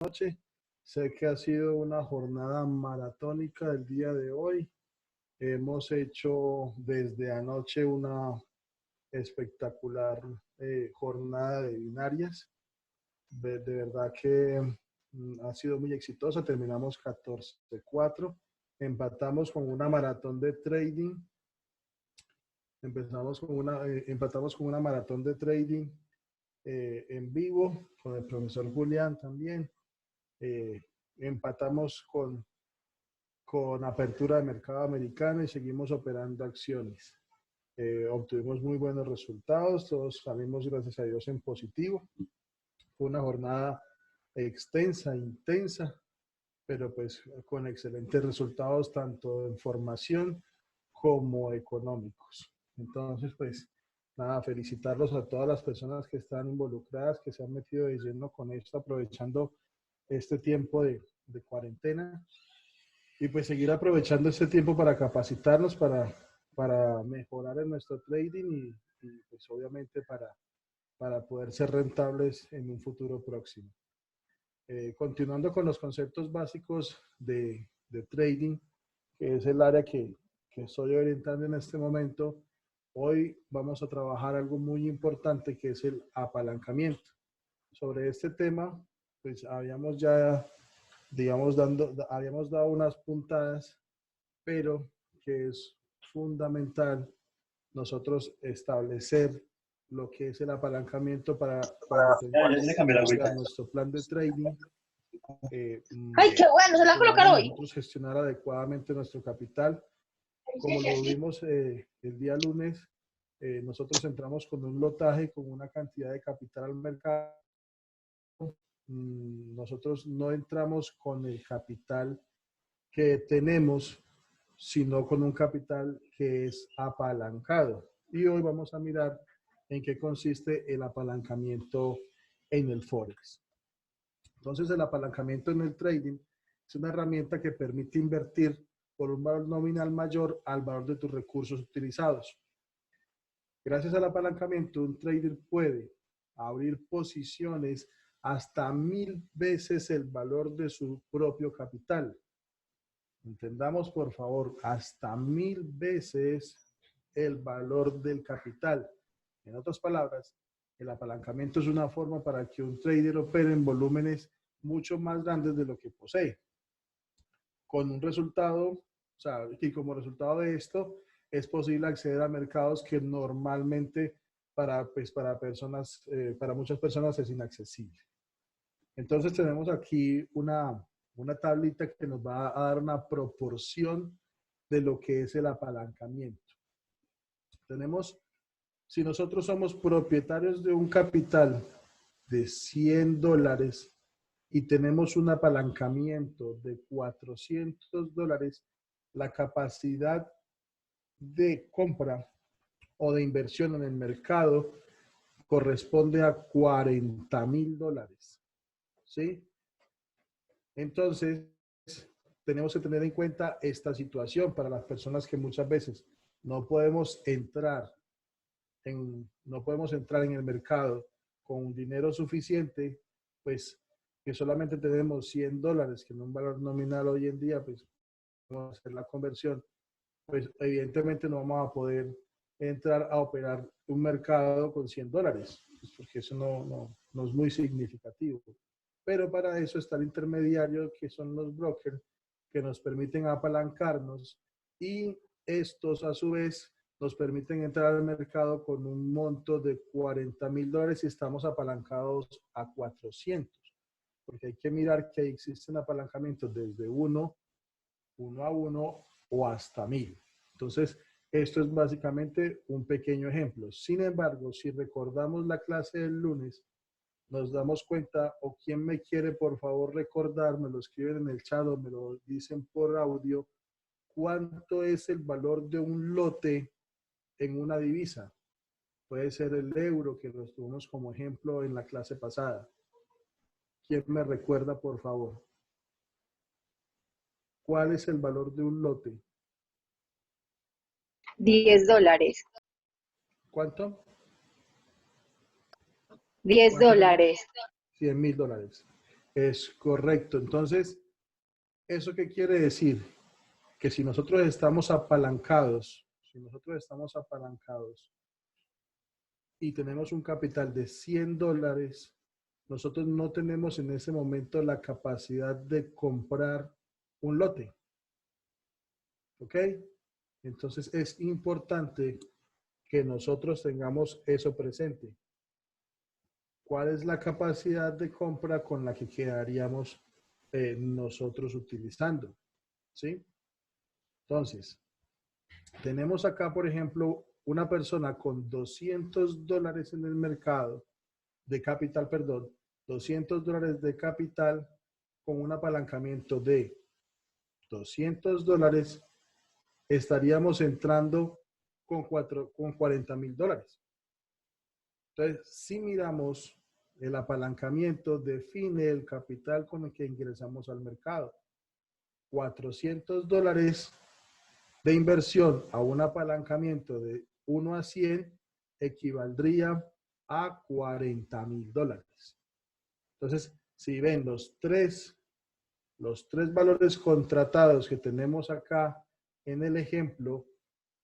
noche. Sé que ha sido una jornada maratónica el día de hoy. Hemos hecho desde anoche una espectacular jornada de binarias. De verdad que ha sido muy exitosa. Terminamos 14-4. Empatamos con una maratón de trading. Empatamos con una maratón de trading en vivo con el profesor Julián también. Empatamos con apertura de mercado americano y seguimos operando acciones. Obtuvimos muy buenos resultados, todos salimos gracias a Dios en positivo. Fue una jornada extensa, intensa, pero pues con excelentes resultados tanto en formación como económicos. Entonces, pues nada, felicitarlos a todas las personas que están involucradas, que se han metido de lleno con esto, aprovechando este tiempo de cuarentena y pues seguir aprovechando este tiempo para capacitarnos, para mejorar en nuestro trading y pues obviamente para poder ser rentables en un futuro próximo. Continuando con los conceptos básicos de trading, que es el área que estoy orientando en este momento, hoy vamos a trabajar algo muy importante que es el apalancamiento. Sobre este tema, pues habíamos ya, digamos, habíamos dado unas puntadas, pero que es fundamental nosotros establecer lo que es el apalancamiento para cuando tengamos que iniciar nuestro plan de trading. ¡Ay, qué bueno! Se la va a colocar hoy. Nosotros gestionar adecuadamente nuestro capital. Como lo vimos el día lunes, nosotros entramos con un lotaje, con una cantidad de capital al mercado. Nosotros no entramos con el capital que tenemos, sino con un capital que es apalancado. Y hoy vamos a mirar en qué consiste el apalancamiento en el Forex. Entonces, el apalancamiento en el trading es una herramienta que permite invertir por un valor nominal mayor al valor de tus recursos utilizados. Gracias al apalancamiento, un trader puede abrir posiciones hasta 1000 veces el valor de su propio capital. Entendamos, por favor, hasta 1000 veces el valor del capital. En otras palabras, el apalancamiento es una forma para que un trader opere en volúmenes mucho más grandes de lo que posee. Con un resultado, o sea, y como resultado de esto, es posible acceder a mercados que normalmente para muchas personas es inaccesible. Entonces tenemos aquí una tablita que nos va a dar una proporción de lo que es el apalancamiento. Tenemos, si nosotros somos propietarios de un capital de $100 y tenemos un apalancamiento de $400, la capacidad de compra o de inversión en el mercado corresponde a $40,000. ¿Sí? Entonces, tenemos que tener en cuenta esta situación para las personas que muchas veces no podemos entrar en el mercado con dinero suficiente, pues que solamente tenemos $100, que en un valor nominal hoy en día, pues vamos a hacer la conversión, pues evidentemente no vamos a poder entrar a operar un mercado con $100, pues porque eso no es muy significativo. Pero para eso está el intermediario, que son los brokers, que nos permiten apalancarnos y estos a su vez nos permiten entrar al mercado con un monto de $40,000 y estamos apalancados a 400. Porque hay que mirar que existen apalancamientos desde 1 a 1 o hasta 1000. Entonces, esto es básicamente un pequeño ejemplo. Sin embargo, si recordamos la clase del lunes, nos damos cuenta, o quien me quiere por favor recordar, me lo escriben en el chat o me lo dicen por audio, cuánto es el valor de un lote en una divisa. Puede ser el euro, que lo tuvimos como ejemplo en la clase pasada. ¿Quién me recuerda, por favor? ¿Cuál es el valor de un lote? $10. ¿Cuánto? $10. $100,000. Es correcto. Entonces, ¿eso qué quiere decir? Que si nosotros estamos apalancados, y tenemos un capital de $100, nosotros no tenemos en ese momento la capacidad de comprar un lote. ¿Ok? Entonces es importante que nosotros tengamos eso presente. ¿Cuál es la capacidad de compra con la que quedaríamos nosotros utilizando? ¿Sí? Entonces, tenemos acá, por ejemplo, una persona con $200 en el mercado, de capital, perdón, $200 de capital con un apalancamiento de $200, estaríamos entrando con $40,000. Entonces, si miramos, el apalancamiento define el capital con el que ingresamos al mercado. $400 de inversión a un apalancamiento de 1 a 100 equivaldría a $40,000. Entonces, si ven los tres valores contratados que tenemos acá en el ejemplo,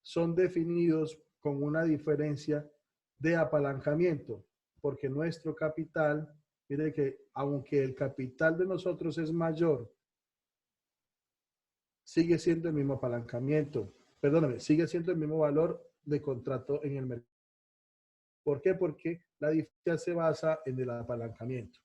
son definidos con una diferencia de apalancamiento, porque nuestro capital, mire que aunque el capital de nosotros es mayor, sigue siendo el mismo apalancamiento, perdóname, sigue siendo el mismo valor de contrato en el mercado. ¿Por qué? Porque la diferencia se basa en el apalancamiento.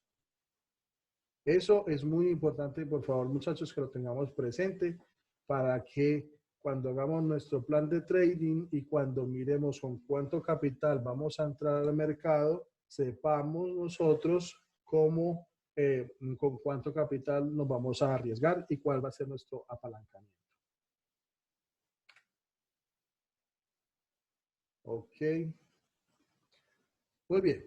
Eso es muy importante, por favor, muchachos, que lo tengamos presente para que cuando hagamos nuestro plan de trading y cuando miremos con cuánto capital vamos a entrar al mercado, sepamos nosotros cómo, con cuánto capital nos vamos a arriesgar y cuál va a ser nuestro apalancamiento. Ok. Muy bien.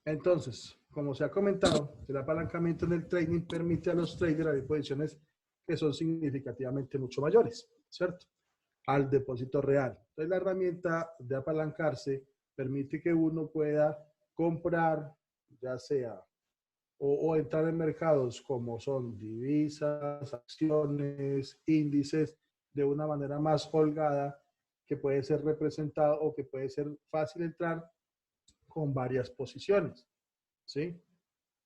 Entonces, como se ha comentado, el apalancamiento en el trading permite a los traders abrir posiciones que son significativamente mucho mayores, ¿cierto? Al depósito real. Entonces, la herramienta de apalancarse permite que uno pueda comprar, ya sea, o entrar en mercados como son divisas, acciones, índices, de una manera más holgada, que puede ser representado o que puede ser fácil entrar con varias posiciones, ¿sí?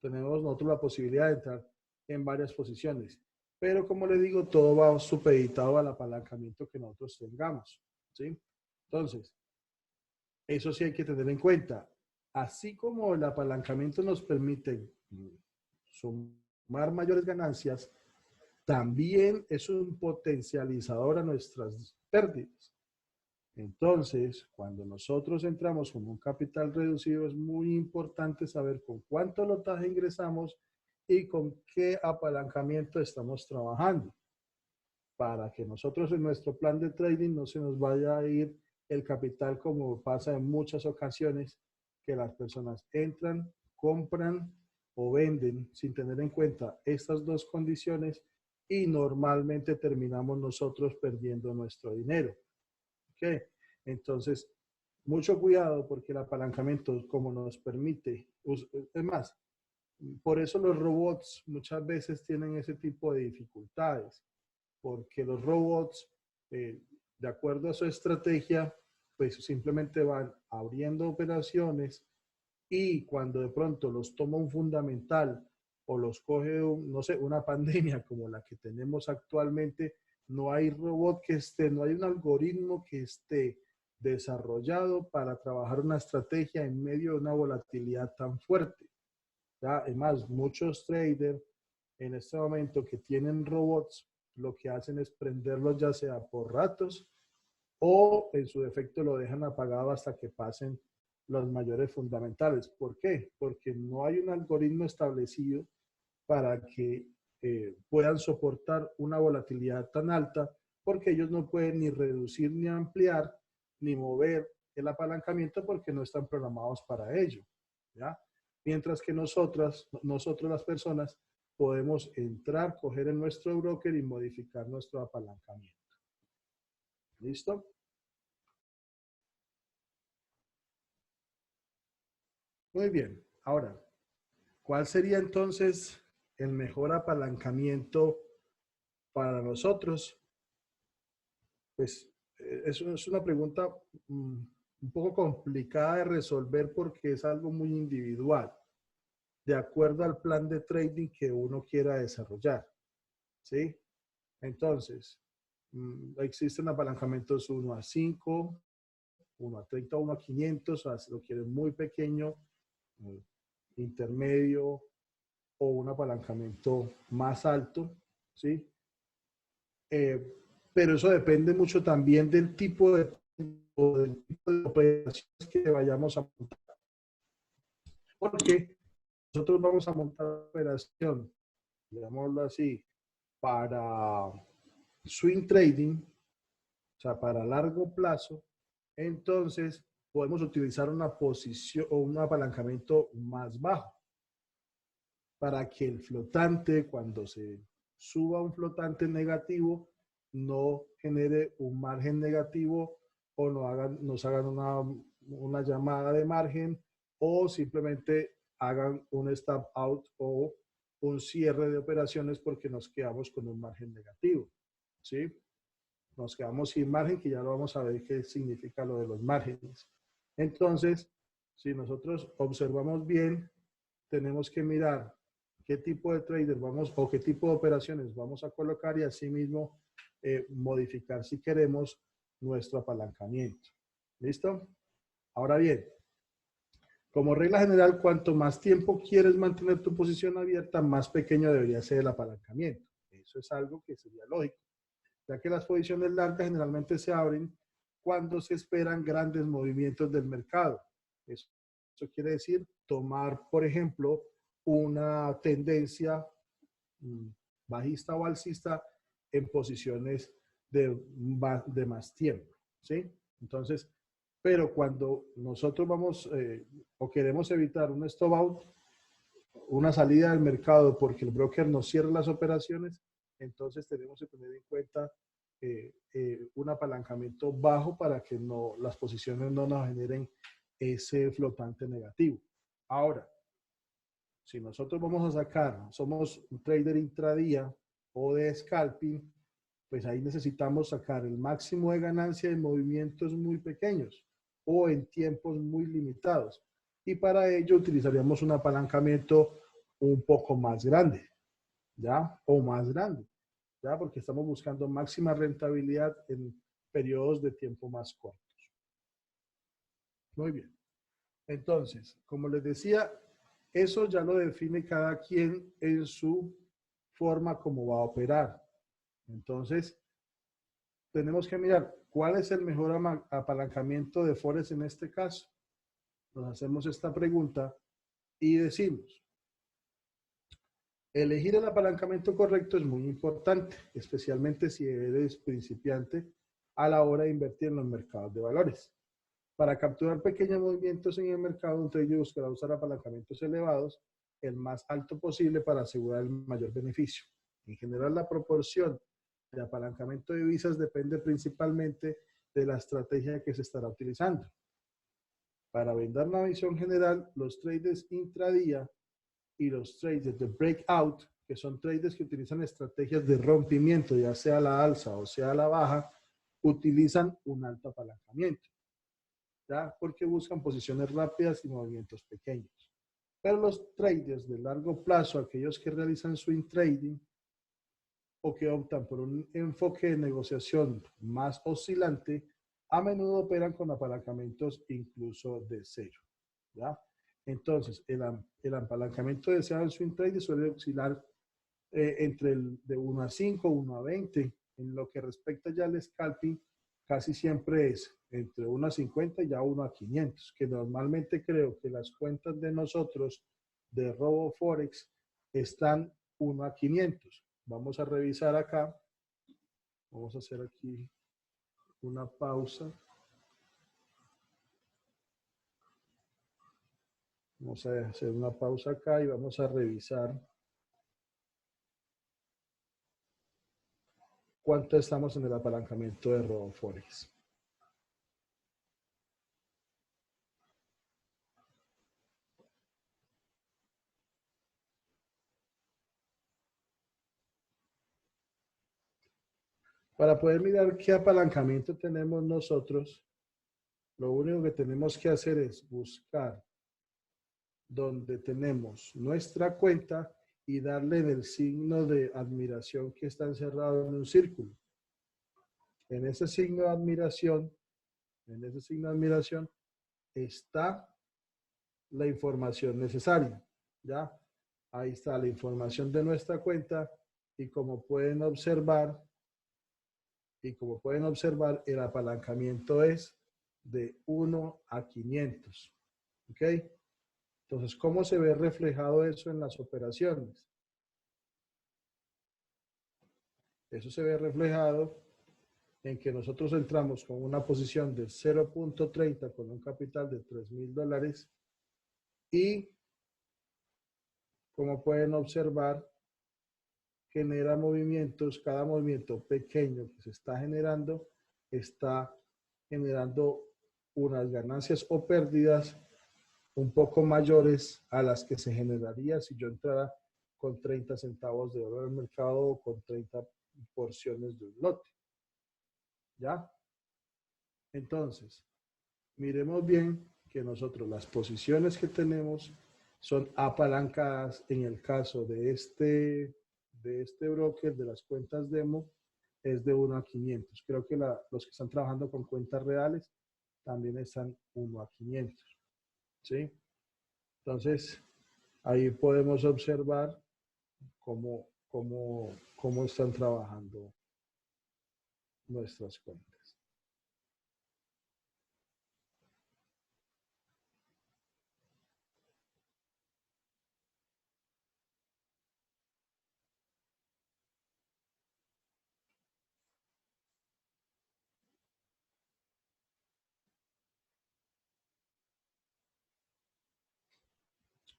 Tenemos nosotros la posibilidad de entrar en varias posiciones. Pero como le digo, todo va supeditado al apalancamiento que nosotros tengamos, ¿sí? Entonces, eso sí hay que tener en cuenta. Así como el apalancamiento nos permite sumar mayores ganancias, también es un potencializador a nuestras pérdidas. Entonces, cuando nosotros entramos con un capital reducido, es muy importante saber con cuánto lotaje ingresamos y con qué apalancamiento estamos trabajando, para que nosotros en nuestro plan de trading no se nos vaya a ir el capital como pasa en muchas ocasiones, que las personas entran, compran o venden sin tener en cuenta estas dos condiciones y normalmente terminamos nosotros perdiendo nuestro dinero. ¿Ok? Entonces, mucho cuidado porque el apalancamiento, como nos permite, es más, por eso los robots muchas veces tienen ese tipo de dificultades, porque los robots, de acuerdo a su estrategia, pues simplemente van abriendo operaciones y cuando de pronto los toma un fundamental o los coge, no sé, una pandemia como la que tenemos actualmente, no hay robot que esté, no hay un algoritmo que esté desarrollado para trabajar una estrategia en medio de una volatilidad tan fuerte. ¿Ya? Además, muchos traders en este momento que tienen robots, lo que hacen es prenderlos ya sea por ratos o en su defecto lo dejan apagado hasta que pasen los mayores fundamentales. ¿Por qué? Porque no hay un algoritmo establecido para que puedan soportar una volatilidad tan alta, porque ellos no pueden ni reducir ni ampliar ni mover el apalancamiento porque no están programados para ello, ¿ya? Mientras que nosotros las personas, podemos entrar, coger en nuestro broker y modificar nuestro apalancamiento. ¿Listo? Muy bien. Ahora, ¿cuál sería entonces el mejor apalancamiento para nosotros? Pues eso es una pregunta un poco complicada de resolver porque es algo muy individual, de acuerdo al plan de trading que uno quiera desarrollar, ¿sí? Entonces, existen apalancamientos 1 a 5, 1 a 30, 1 a 500, o sea, si lo quieren muy pequeño, mm, intermedio o un apalancamiento más alto, ¿sí? Eh, pero eso depende mucho también del tipo de operaciones que vayamos a montar. Porque nosotros vamos a montar una operación, digámoslo así, para swing trading, o sea, para largo plazo, entonces podemos utilizar una posición o un apalancamiento más bajo para que el flotante, cuando se suba un flotante negativo, no genere un margen negativo o nos hagan una llamada de margen o simplemente hagan un stop out o un cierre de operaciones porque nos quedamos con un margen negativo, ¿sí? Nos quedamos sin margen, que ya lo vamos a ver qué significa lo de los márgenes. Entonces, si nosotros observamos bien, tenemos que mirar qué tipo de trader vamos o qué tipo de operaciones vamos a colocar y asimismo modificar si queremos nuestro apalancamiento. ¿Listo? Ahora bien, como regla general, cuanto más tiempo quieres mantener tu posición abierta, más pequeño debería ser el apalancamiento. Eso es algo que sería lógico, ya que las posiciones largas generalmente se abren cuando se esperan grandes movimientos del mercado. Eso quiere decir tomar, por ejemplo, una tendencia bajista o alcista en posiciones de más tiempo, ¿sí? Entonces, pero cuando nosotros vamos o queremos evitar un stop out, una salida del mercado porque el broker nos cierra las operaciones, entonces tenemos que tener en cuenta un apalancamiento bajo para que no, las posiciones no nos generen ese flotante negativo. Ahora, si nosotros vamos a sacar, somos un trader intradía o de scalping, pues ahí necesitamos sacar el máximo de ganancia en movimientos muy pequeños o en tiempos muy limitados. Y para ello utilizaríamos un apalancamiento un poco más grande, ¿ya? O más grande, ¿ya? Porque estamos buscando máxima rentabilidad en periodos de tiempo más cortos. Muy bien. Entonces, como les decía, eso ya lo define cada quien en su forma como va a operar. Entonces, tenemos que mirar cuál es el mejor apalancamiento de Forex en este caso. Nos hacemos esta pregunta y decimos, elegir el apalancamiento correcto es muy importante, especialmente si eres principiante a la hora de invertir en los mercados de valores. Para capturar pequeños movimientos en el mercado, un trader buscará usar apalancamientos elevados, el más alto posible para asegurar el mayor beneficio. En general, la proporción de apalancamiento de divisas depende principalmente de la estrategia que se estará utilizando. Para brindar una visión general, los traders intradía y los traders de breakout, que son traders que utilizan estrategias de rompimiento, ya sea a la alza o sea a la baja, utilizan un alto apalancamiento, ¿ya? Porque buscan posiciones rápidas y movimientos pequeños. Pero los traders de largo plazo, aquellos que realizan swing trading o que optan por un enfoque de negociación más oscilante, a menudo operan con apalancamientos incluso de cero, ¿ya? Entonces, el apalancamiento deseado en swing trading suele oscilar entre de 1 a 5, 1 a 20. En lo que respecta ya al scalping, casi siempre es entre 1 a 50 y ya 1 a 500, que normalmente creo que las cuentas de nosotros de Robo Forex están 1 a 500. Vamos a revisar acá. Vamos a hacer aquí una pausa. Vamos a hacer una pausa acá y vamos a revisar cuánto estamos en el apalancamiento de Robo Forex. Para poder mirar qué apalancamiento tenemos nosotros, lo único que tenemos que hacer es buscar donde tenemos nuestra cuenta y darle en el signo de admiración que está encerrado en un círculo. En ese signo de admiración, está la información necesaria, ¿ya? Ahí está la información de nuestra cuenta y como pueden observar, el apalancamiento es de 1 a 500, ¿ok? Entonces, ¿cómo se ve reflejado eso en las operaciones? Eso se ve reflejado en que nosotros entramos con una posición de 0.30 con un capital de $3,000 y, como pueden observar, genera movimientos, cada movimiento pequeño que se está generando unas ganancias o pérdidas un poco mayores a las que se generaría si yo entrara con 30 centavos de dólar al mercado o con 30 porciones de un lote. ¿Ya? Entonces, miremos bien que nosotros las posiciones que tenemos son apalancadas en el caso de este broker de las cuentas demo es de 1 a 500. Creo que los que están trabajando con cuentas reales también están 1 a 500. ¿Sí? Entonces, ahí podemos observar cómo están trabajando nuestras cuentas.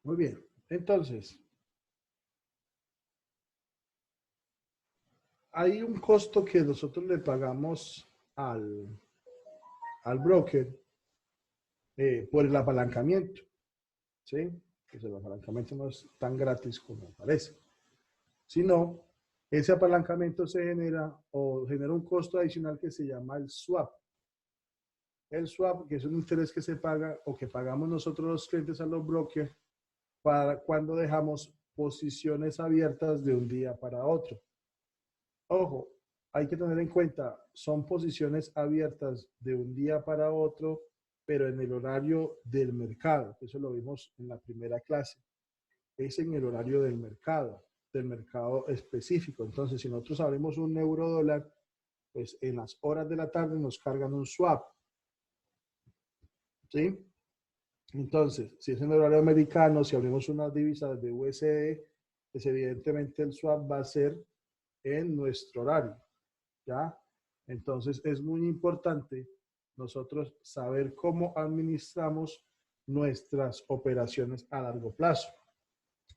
Muy bien. Entonces, hay un costo que nosotros le pagamos al broker por el apalancamiento, ¿sí? Pues el apalancamiento no es tan gratis como parece, sino ese apalancamiento se genera un costo adicional que se llama el swap. El swap, que es un interés que se paga o que pagamos nosotros los clientes a los brokers para cuando dejamos posiciones abiertas de un día para otro. Ojo, hay que tener en cuenta, son posiciones abiertas de un día para otro, pero en el horario del mercado. Eso lo vimos en la primera clase. Es en el horario del mercado específico. Entonces, si nosotros abrimos un euro dólar, pues en las horas de la tarde nos cargan un swap. ¿Sí? Entonces, si es en el horario americano, si abrimos unas divisas de USD, pues evidentemente el swap va a ser en nuestro horario. ¿Ya? Entonces es muy importante nosotros saber cómo administramos nuestras operaciones a largo plazo.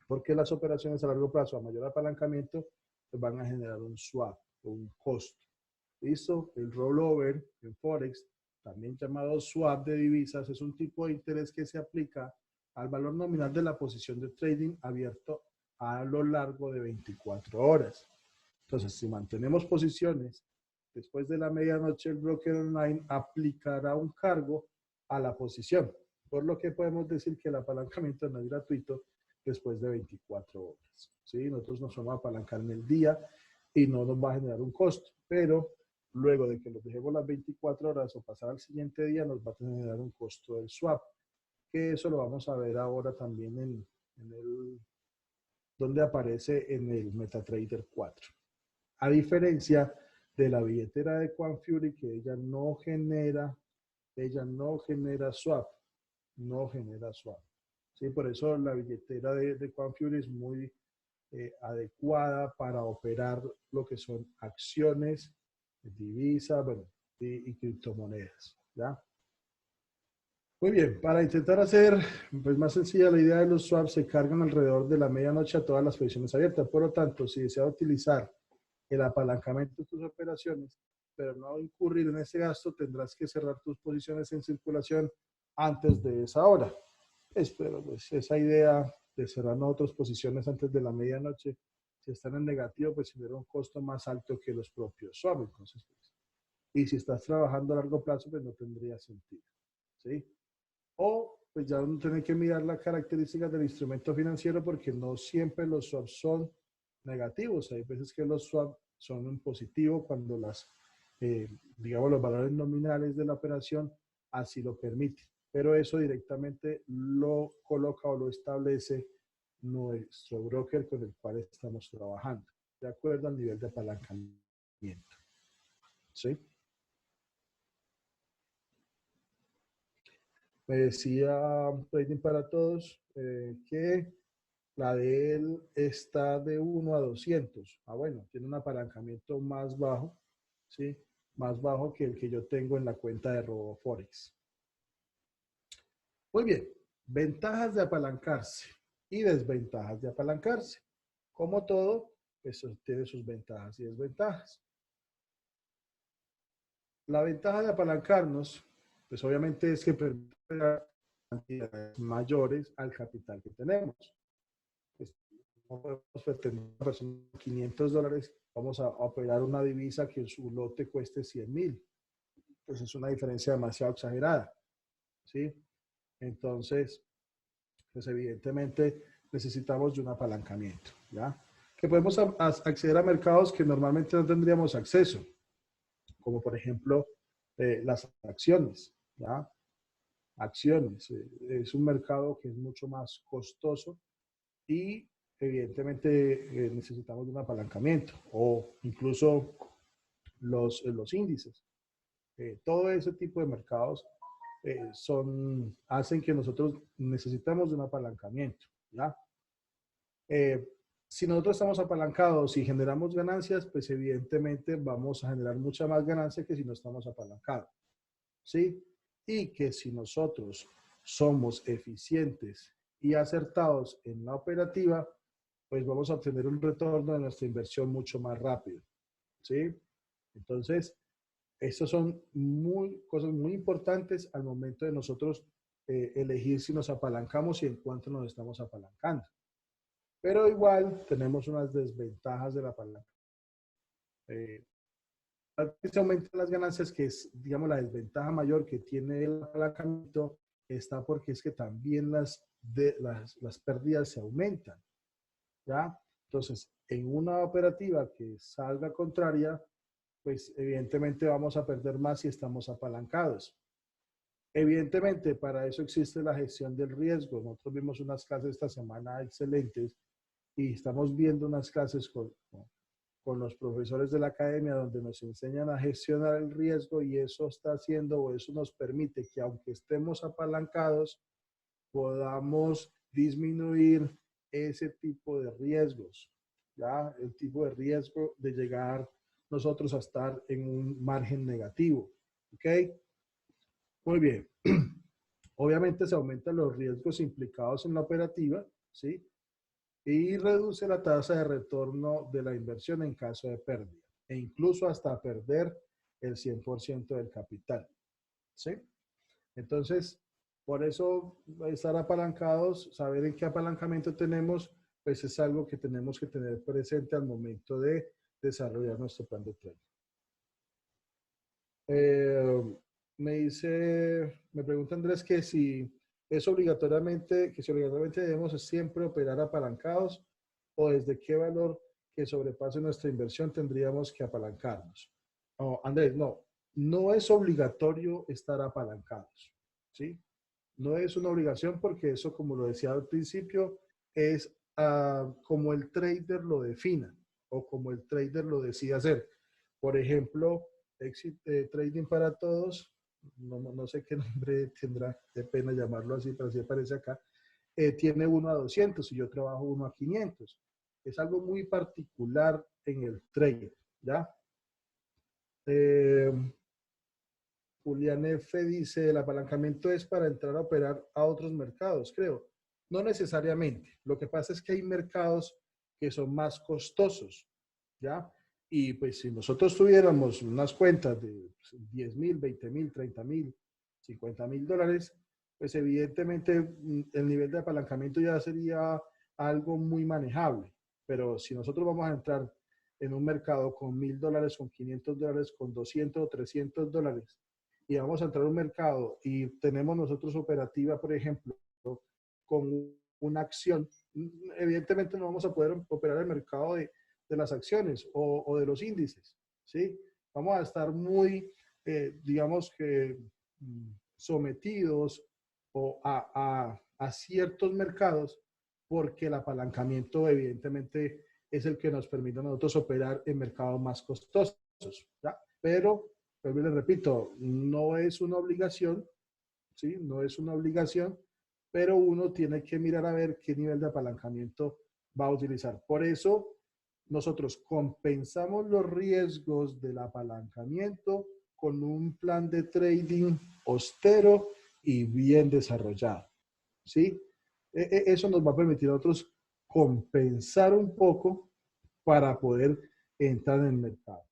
Porque las operaciones a largo plazo, a mayor apalancamiento, pues van a generar un swap, un costo. ¿Listo? El rollover en Forex, también llamado swap de divisas, es un tipo de interés que se aplica al valor nominal de la posición de trading abierto a lo largo de 24 horas. Entonces, si mantenemos posiciones después de la medianoche, el broker online aplicará un cargo a la posición, por lo que podemos decir que el apalancamiento no es gratuito después de 24 horas. ¿Sí? Nosotros nos vamos a apalancar en el día y no nos va a generar un costo, pero luego de que nos dejemos las 24 horas o pasar al siguiente día, nos va a generar un costo del swap, que eso lo vamos a ver ahora también en el donde aparece en el MetaTrader 4. A diferencia de la billetera de Quanfury, que ella no genera swap, ¿Sí? Por eso la billetera de Quanfury es muy adecuada para operar lo que son acciones, divisas, bueno, y criptomonedas, ¿ya? Muy bien, para intentar hacer pues, más sencilla la idea de los swaps, se cargan alrededor de la medianoche a todas las posiciones abiertas. Por lo tanto, si desea utilizar el apalancamiento de tus operaciones, pero no incurrir en ese gasto, tendrás que cerrar tus posiciones en circulación antes de esa hora. Pero pues esa idea de cerrar otras posiciones antes de la medianoche, Si están en negativo, pues genera un costo más alto que los propios swaps. Entonces, pues, y si estás trabajando a largo plazo, pues no tendría sentido. ¿Sí? O pues ya uno tiene que mirar las características del instrumento financiero porque no siempre los swaps son negativos. Hay veces que los swaps son en positivo cuando digamos, los valores nominales de la operación así lo permiten. Pero eso directamente lo coloca o lo establece nuestro broker con el cual estamos trabajando, de acuerdo al nivel de apalancamiento. ¿Sí? Me decía Trading para Todos que la de él está de 1 a 200. Ah, bueno, tiene un apalancamiento más bajo, ¿sí? Más bajo que el que yo tengo en la cuenta de RoboForex. Muy bien, ventajas de apalancarse y desventajas de apalancarse. Como todo, eso tiene sus ventajas y desventajas. La ventaja de apalancarnos, pues obviamente es que permite cantidades mayores al capital que tenemos. Pues, no podemos tener una persona de $500, vamos a operar una divisa que su lote cueste 100,000. Pues es una diferencia demasiado exagerada, ¿sí? Entonces, pues evidentemente necesitamos de un apalancamiento, ¿ya? Que podemos acceder a mercados que normalmente no tendríamos acceso, como por ejemplo las acciones, ¿ya? Acciones. Es un mercado que es mucho más costoso y evidentemente necesitamos de un apalancamiento o incluso los índices. Todo ese tipo de mercados hacen que nosotros necesitamos de un apalancamiento, ¿ya? Si nosotros estamos apalancados y generamos ganancias, pues evidentemente vamos a generar mucha más ganancia que si no estamos apalancados, ¿sí? Y que si nosotros somos eficientes y acertados en la operativa, pues vamos a obtener un retorno de nuestra inversión mucho más rápido, ¿sí? Entonces, estas son cosas muy importantes al momento de nosotros elegir si nos apalancamos y en cuánto nos estamos apalancando. Pero igual tenemos unas desventajas de la palanca. Se aumentan las ganancias, que es, digamos, la desventaja mayor que tiene el apalancamiento, está porque es que también las pérdidas se aumentan, ¿ya? Entonces, en una operativa que salga contraria, pues evidentemente vamos a perder más si estamos apalancados. Evidentemente, para eso existe la gestión del riesgo. Nosotros vimos unas clases esta semana excelentes y estamos viendo unas clases con los profesores de la academia donde nos enseñan a gestionar el riesgo y eso está haciendo o eso nos permite que aunque estemos apalancados, podamos disminuir ese tipo de riesgos, ¿ya? El tipo de riesgo de llegar nosotros a estar en un margen negativo, ¿ok? Muy bien. Obviamente se aumentan los riesgos implicados en la operativa, ¿sí? Y reduce la tasa de retorno de la inversión en caso de pérdida, e incluso hasta perder el 100% del capital, ¿sí? Entonces, por eso estar apalancados, saber en qué apalancamiento tenemos, pues es algo que tenemos que tener presente al momento de desarrollar nuestro plan de trading. Me pregunta Andrés que si obligatoriamente debemos siempre operar apalancados o desde qué valor que sobrepase nuestra inversión tendríamos que apalancarnos. No, Andrés, no es obligatorio estar apalancados, ¿sí? No es una obligación porque eso, como lo decía al principio, es como el trader lo defina o como el trader lo decide hacer. Por ejemplo, Trading para Todos, no sé qué nombre tendrá, de pena llamarlo así, pero así aparece acá, tiene 1 a 200 y yo trabajo 1 a 500. Es algo muy particular en el trade, ¿ya? Julián F. dice, el apalancamiento es para entrar a operar a otros mercados, creo. No necesariamente. Lo que pasa es que hay mercados que son más costosos, ¿ya? Y pues si nosotros tuviéramos unas cuentas de 10,000, 20,000, 30,000, 50,000 dólares, pues evidentemente el nivel de apalancamiento ya sería algo muy manejable. Pero si nosotros vamos a entrar en un mercado con $1,000, con $500, con 200 o $300, y vamos a entrar a un mercado y tenemos nosotros operativa, por ejemplo, con una acción, evidentemente no vamos a poder operar el mercado de las acciones o de los índices, ¿sí? Vamos a estar muy, digamos que, sometidos a ciertos mercados porque el apalancamiento evidentemente es el que nos permite a nosotros operar en mercados más costosos, ¿ya? Pero, pues les repito, no es una obligación, ¿sí? No es una obligación, pero uno tiene que mirar a ver qué nivel de apalancamiento va a utilizar. Por eso, nosotros compensamos los riesgos del apalancamiento con un plan de trading austero y bien desarrollado, ¿sí? Eso nos va a permitir a nosotros compensar un poco para poder entrar en el mercado.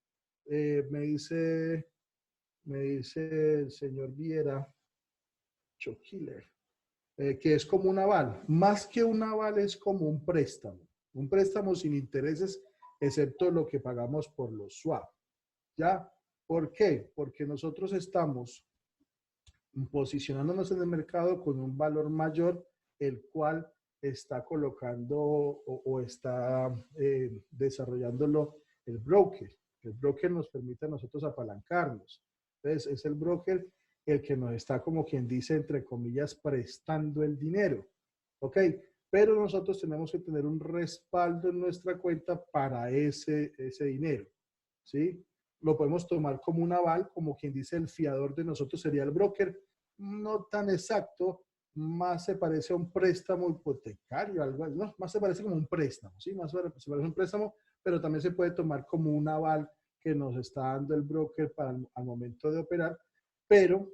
Me dice el señor Viera, Chokiller, que es como un aval. Más que un aval es como un préstamo sin intereses, excepto lo que pagamos por los swap. ¿Ya? ¿Por qué? Porque nosotros estamos posicionándonos en el mercado con un valor mayor, el cual está colocando o está desarrollándolo el broker. El broker nos permite a nosotros apalancarnos. Entonces, es el broker el que nos está, como quien dice, entre comillas, prestando el dinero. ¿Ok? Pero nosotros tenemos que tener un respaldo en nuestra cuenta para ese dinero. ¿Sí? Lo podemos tomar como un aval, como quien dice el fiador de nosotros sería el broker, no tan exacto, más se parece a un préstamo hipotecario, algo, no, más se parece como un préstamo, ¿sí? Más se parece a un préstamo, pero también se puede tomar como un aval que nos está dando el broker para al momento de operar, pero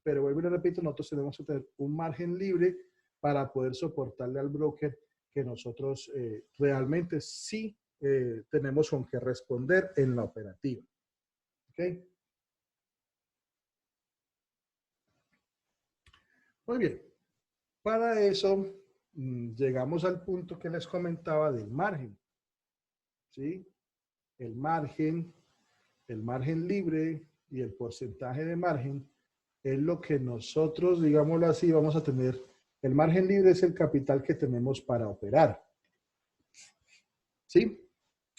vuelvo y le repito, nosotros tenemos que tener un margen libre para poder soportarle al broker que nosotros realmente sí tenemos con qué responder en la operativa. ¿Ok? Muy bien. Para eso, llegamos al punto que les comentaba del margen. ¿Sí? El margen libre y el porcentaje de margen es lo que nosotros, digámoslo así, vamos a tener. El margen libre es el capital que tenemos para operar. ¿Sí?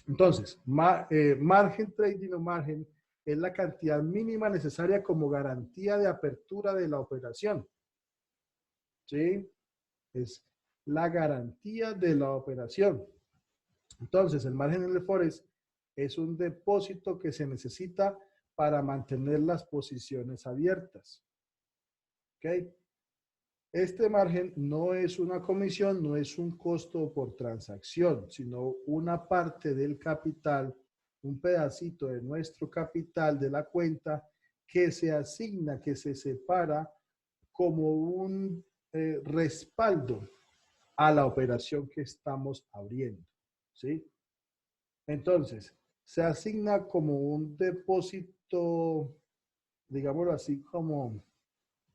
Entonces, margen trading o margen es la cantidad mínima necesaria como garantía de apertura de la operación. ¿Sí? Es la garantía de la operación. Entonces, el margen en el Forex es un depósito que se necesita para mantener las posiciones abiertas. ¿Ok? Este margen no es una comisión, no es un costo por transacción, sino una parte del capital, un pedacito de nuestro capital de la cuenta que se asigna, que se separa como un respaldo a la operación que estamos abriendo. ¿Sí? Entonces, se asigna como un depósito, digámoslo así, como,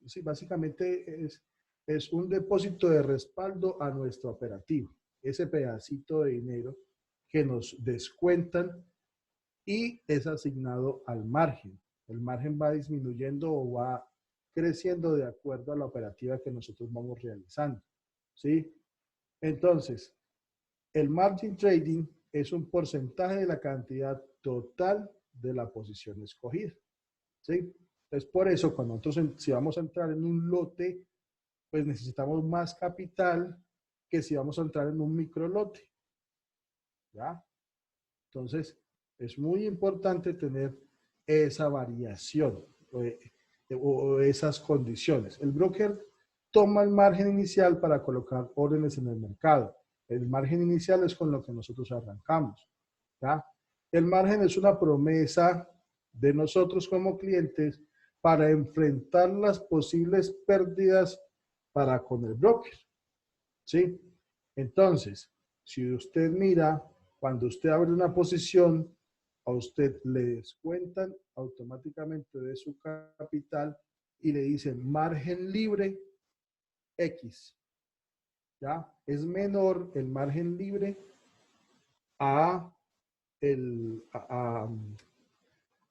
sí, básicamente es un depósito de respaldo a nuestro operativo. Ese pedacito de dinero que nos descuentan y es asignado al margen. El margen va disminuyendo o va creciendo de acuerdo a la operativa que nosotros vamos realizando. ¿Sí? Entonces, el margin trading es un porcentaje de la cantidad total de la posición escogida. ¿Sí? Entonces, por eso, cuando nosotros, si vamos a entrar en un lote, pues necesitamos más capital que si vamos a entrar en un micro lote. ¿Ya? Entonces, es muy importante tener esa variación o esas condiciones. El broker toma el margen inicial para colocar órdenes en el mercado. El margen inicial es con lo que nosotros arrancamos. ¿Ya? El margen es una promesa de nosotros como clientes para enfrentar las posibles pérdidas para con el broker. ¿Sí? Entonces, si usted mira, cuando usted abre una posición, a usted le descuentan automáticamente de su capital y le dicen margen libre X. ¿Ya? Es menor el margen libre a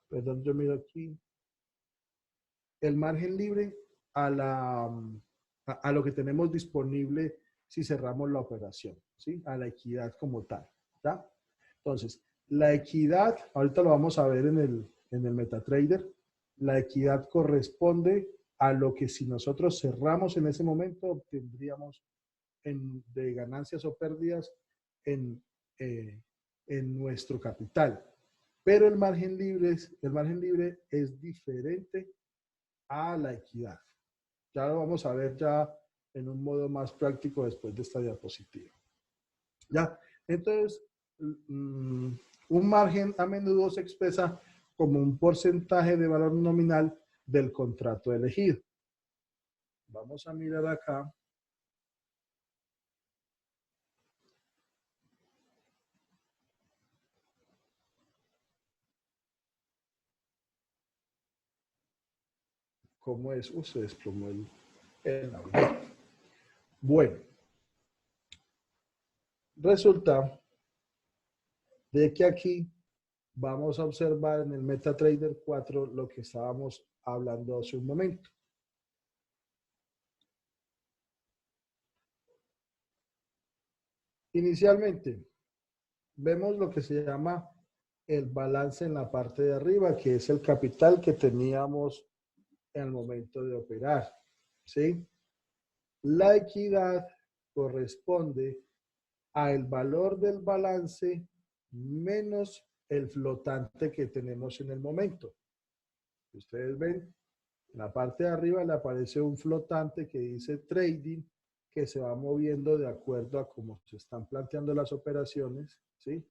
perdón, yo miro aquí, el margen libre a lo que tenemos disponible si cerramos la operación, ¿sí? A la equidad como tal, ¿ya? Entonces, la equidad, ahorita lo vamos a ver en el MetaTrader, la equidad corresponde a lo que si nosotros cerramos en ese momento obtendríamos de ganancias o pérdidas en, en nuestro capital. Pero el margen libre es diferente a la equidad. Ya lo vamos a ver ya en un modo más práctico después de esta diapositiva. ¿Ya? Entonces, un margen a menudo se expresa como un porcentaje de valor nominal del contrato elegido. Vamos a mirar acá. ¿Cómo es? Se desplomó el navegador. Bueno, resulta de que aquí vamos a observar en el MetaTrader 4 lo que estábamos hablando hace un momento. Inicialmente, vemos lo que se llama el balance en la parte de arriba, que es el capital que teníamos en el momento de operar, ¿sí? La equidad corresponde al valor del balance menos el flotante que tenemos en el momento. Ustedes ven, en la parte de arriba le aparece un flotante que dice trading, que se va moviendo de acuerdo a cómo se están planteando las operaciones, ¿sí?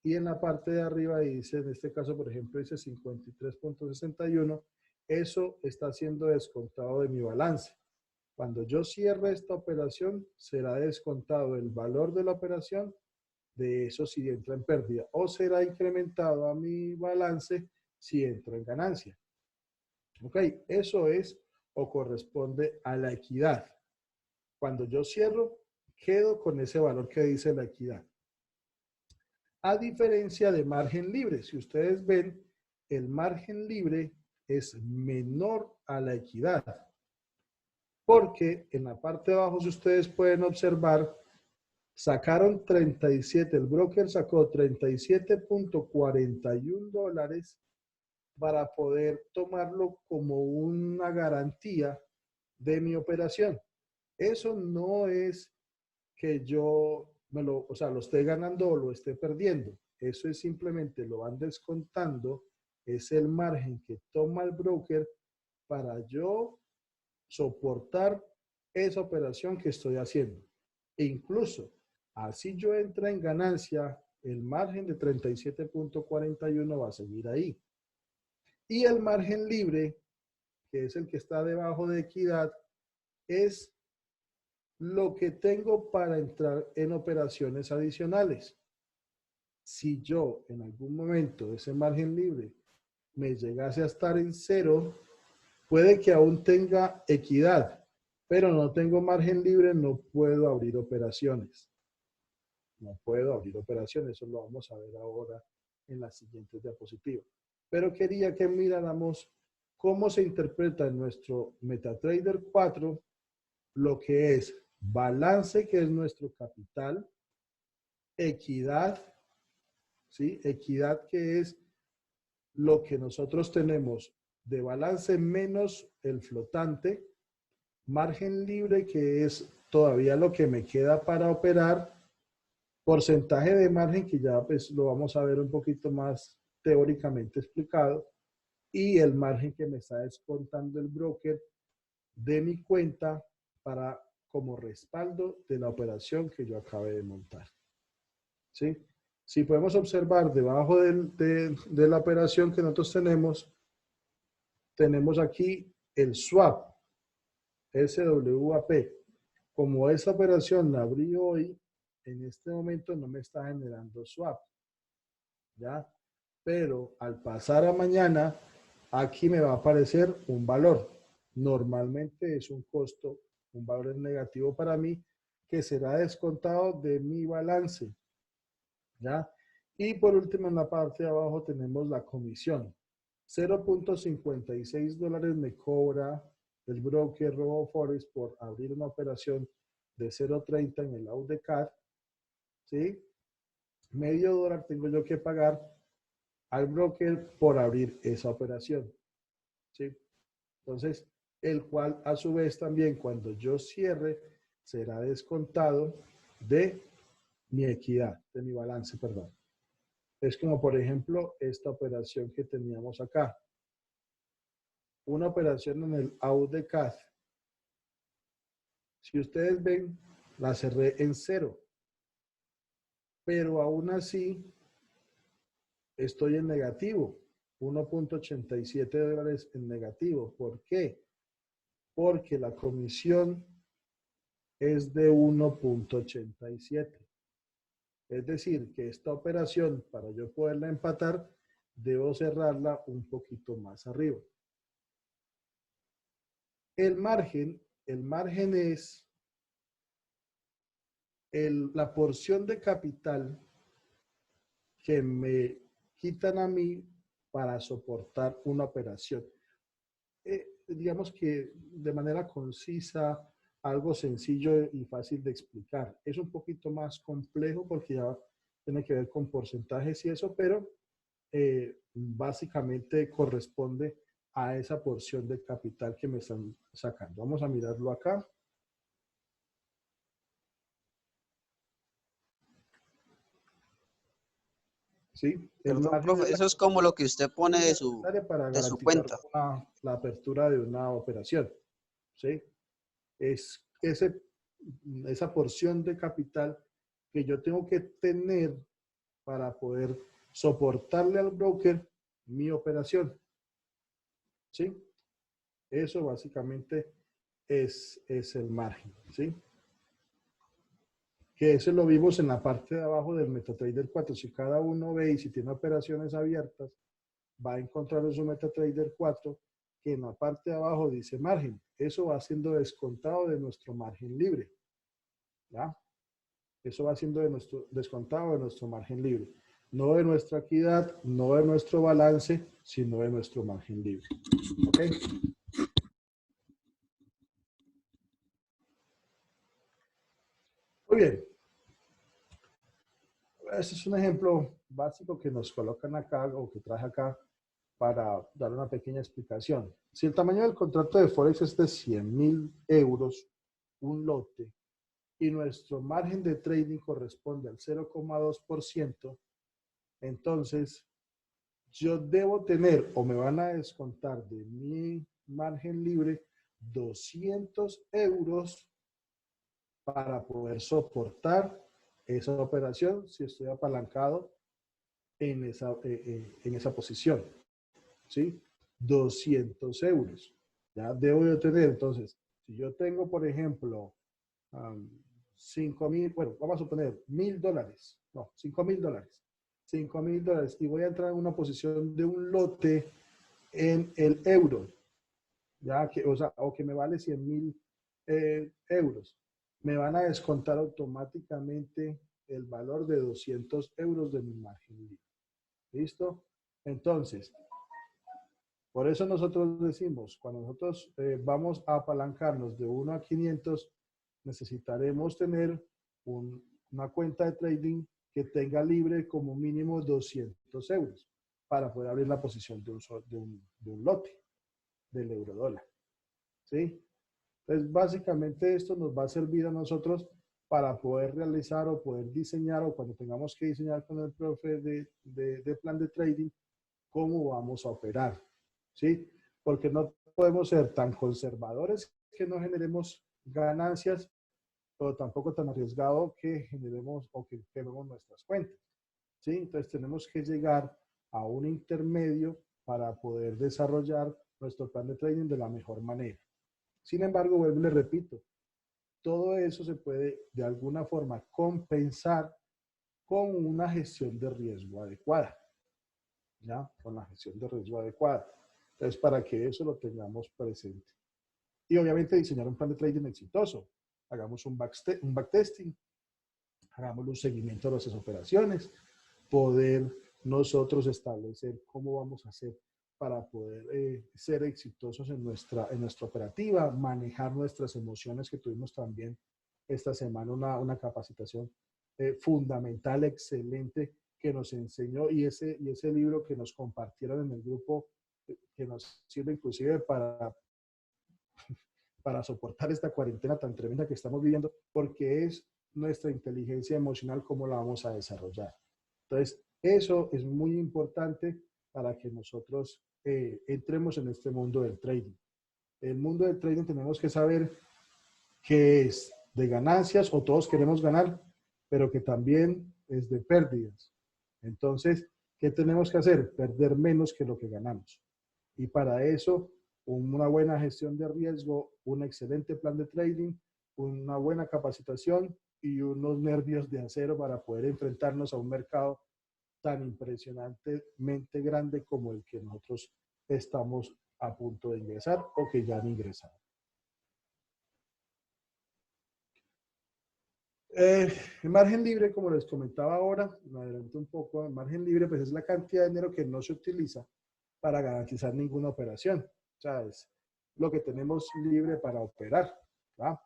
Y en la parte de arriba dice, en este caso, por ejemplo, dice 53.61, eso está siendo descontado de mi balance. Cuando yo cierre esta operación, será descontado el valor de la operación de eso si entra en pérdida, o será incrementado a mi balance si entro en ganancia. Ok, eso es o corresponde a la equidad. Cuando yo cierro, quedo con ese valor que dice la equidad. A diferencia de margen libre, si ustedes ven, el margen libre es menor a la equidad. Porque en la parte de abajo, si ustedes pueden observar, sacaron 37, el broker sacó 37.41 dólares para poder tomarlo como una garantía de mi operación. Eso no es que yo lo esté ganando o lo esté perdiendo. Eso es simplemente lo van descontando, es el margen que toma el broker para yo soportar esa operación que estoy haciendo. E incluso, así yo entre en ganancia, el margen de 37.41 va a seguir ahí. Y el margen libre, que es el que está debajo de equidad, es lo que tengo para entrar en operaciones adicionales. Si yo en algún momento ese margen libre me llegase a estar en cero, puede que aún tenga equidad, pero no tengo margen libre, no puedo abrir operaciones. No puedo abrir operaciones, eso lo vamos a ver ahora en las siguientes diapositivas. Pero quería que miráramos cómo se interpreta en nuestro MetaTrader 4 lo que es balance, que es nuestro capital, equidad, ¿sí? Equidad, que es lo que nosotros tenemos de balance menos el flotante, margen libre, que es todavía lo que me queda para operar, porcentaje de margen, que ya pues lo vamos a ver un poquito más teóricamente explicado, y el margen que me está descontando el broker de mi cuenta para como respaldo de la operación que yo acabé de montar. ¿Sí? Si podemos observar debajo de la operación que nosotros tenemos aquí el swap, SWAP. Como esa operación la abrí hoy, en este momento no me está generando swap, ¿ya? Pero al pasar a mañana, aquí me va a aparecer un valor. Normalmente es un costo, un valor negativo para mí, que será descontado de mi balance. ¿ya? Y por último, en la parte de abajo tenemos la comisión. 0.56 dólares me cobra el broker RoboForex por abrir una operación de 0.30 en el AUDCAD, ¿sí? Medio dólar tengo yo que pagar al broker por abrir esa operación, ¿sí? Entonces, el cual a su vez también cuando yo cierre será descontado de mi equidad, de mi balance, perdón. Es como por ejemplo esta operación que teníamos acá. Una operación en el AUDCAD. Si ustedes ven, la cerré en 0. Pero aún así estoy en negativo. 1.87 dólares en negativo. ¿Por qué? Porque la comisión es de 1.87. Es decir, que esta operación, para yo poderla empatar, debo cerrarla un poquito más arriba. El margen es la porción de capital que me quitan a mí para soportar una operación. Digamos que de manera concisa, algo sencillo y fácil de explicar. Es un poquito más complejo porque ya tiene que ver con porcentajes y eso, pero básicamente corresponde a esa porción de capital que me están sacando. Vamos a mirarlo acá. ¿Sí? Perdón, profe, eso es como lo que usted pone de su garantizar cuenta. la apertura de una operación. ¿Sí? Es esa porción de capital que yo tengo que tener para poder soportarle al broker mi operación. ¿Sí? Eso básicamente es el margen. ¿Sí? Que eso lo vimos en la parte de abajo del MetaTrader 4. Si cada uno ve y si tiene operaciones abiertas, va a encontrar en su MetaTrader 4 que en la parte de abajo dice margen. Eso va siendo descontado de nuestro margen libre. ¿Ya? Eso va siendo descontado de nuestro margen libre. No de nuestra equidad, no de nuestro balance, sino de nuestro margen libre. ¿Ok? Muy bien. Este es un ejemplo básico que nos colocan acá o que traje acá para dar una pequeña explicación. Si el tamaño del contrato de Forex es de 100.000 euros, un lote, y nuestro margen de trading corresponde al 0,2%, entonces yo debo tener o me van a descontar de mi margen libre 200 euros para poder soportar esa operación si estoy apalancado en esa posición. ¿Sí? 200 euros. Ya debo de tener, entonces, si yo tengo, por ejemplo, 5.000, bueno, vamos a suponer $1.000, no, $5.000. $5.000 y voy a entrar en una posición de un lote en el euro, ya que, o sea, o que me vale 100.000 euros. Me van a descontar automáticamente el valor de 200 euros de mi margen libre. ¿Listo? Entonces, por eso nosotros decimos, cuando nosotros vamos a apalancarnos de 1 a 500, necesitaremos tener una cuenta de trading que tenga libre como mínimo 200 euros para poder abrir la posición de un lote del euro dólar. ¿Sí? Entonces, básicamente esto nos va a servir a nosotros para poder realizar o poder diseñar o cuando tengamos que diseñar con el profe de plan de trading, cómo vamos a operar. ¿Sí? Porque no podemos ser tan conservadores que no generemos ganancias, pero tampoco tan arriesgado que generemos o que quememos nuestras cuentas. ¿Sí? Entonces tenemos que llegar a un intermedio para poder desarrollar nuestro plan de trading de la mejor manera. Sin embargo, vuelvo y le repito, todo eso se puede de alguna forma compensar con una gestión de riesgo adecuada. ¿Ya? Con la gestión de riesgo adecuada. Entonces, para que eso lo tengamos presente. Y obviamente diseñar un plan de trading exitoso. Hagamos un backtesting, hagamos un seguimiento de nuestras operaciones, poder nosotros establecer cómo vamos a hacer para poder ser exitosos en nuestra operativa, manejar nuestras emociones, que tuvimos también esta semana una capacitación fundamental, excelente, que nos enseñó, y ese libro que nos compartieron en el grupo, que nos sirve inclusive para soportar esta cuarentena tan tremenda que estamos viviendo, porque es nuestra inteligencia emocional, cómo la vamos a desarrollar. Entonces, eso es muy importante para que nosotros entremos en este mundo del trading. El mundo del trading tenemos que saber que es de ganancias, o todos queremos ganar, pero que también es de pérdidas. Entonces, ¿qué tenemos que hacer? Perder menos que lo que ganamos. Y para eso, una buena gestión de riesgo, un excelente plan de trading, una buena capacitación y unos nervios de acero para poder enfrentarnos a un mercado tan impresionantemente grande como el que nosotros estamos a punto de ingresar o que ya han ingresado. El margen libre, como les comentaba ahora, me adelanto un poco, el margen libre pues es la cantidad de dinero que no se utiliza para garantizar ninguna operación. O sea, es lo que tenemos libre para operar, ¿verdad?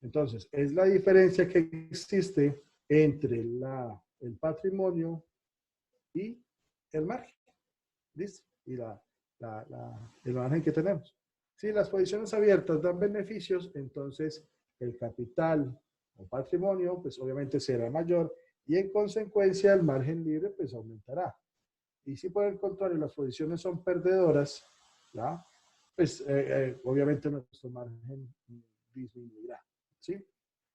Entonces, es la diferencia que existe entre el patrimonio y el margen, ¿listo? Y el margen que tenemos. Si las posiciones abiertas dan beneficios, entonces el capital o patrimonio, pues obviamente será mayor y en consecuencia el margen libre pues aumentará. Y si por el contrario las posiciones son perdedoras, ¿ya? Pues obviamente nuestro margen disminuirá, ¿sí?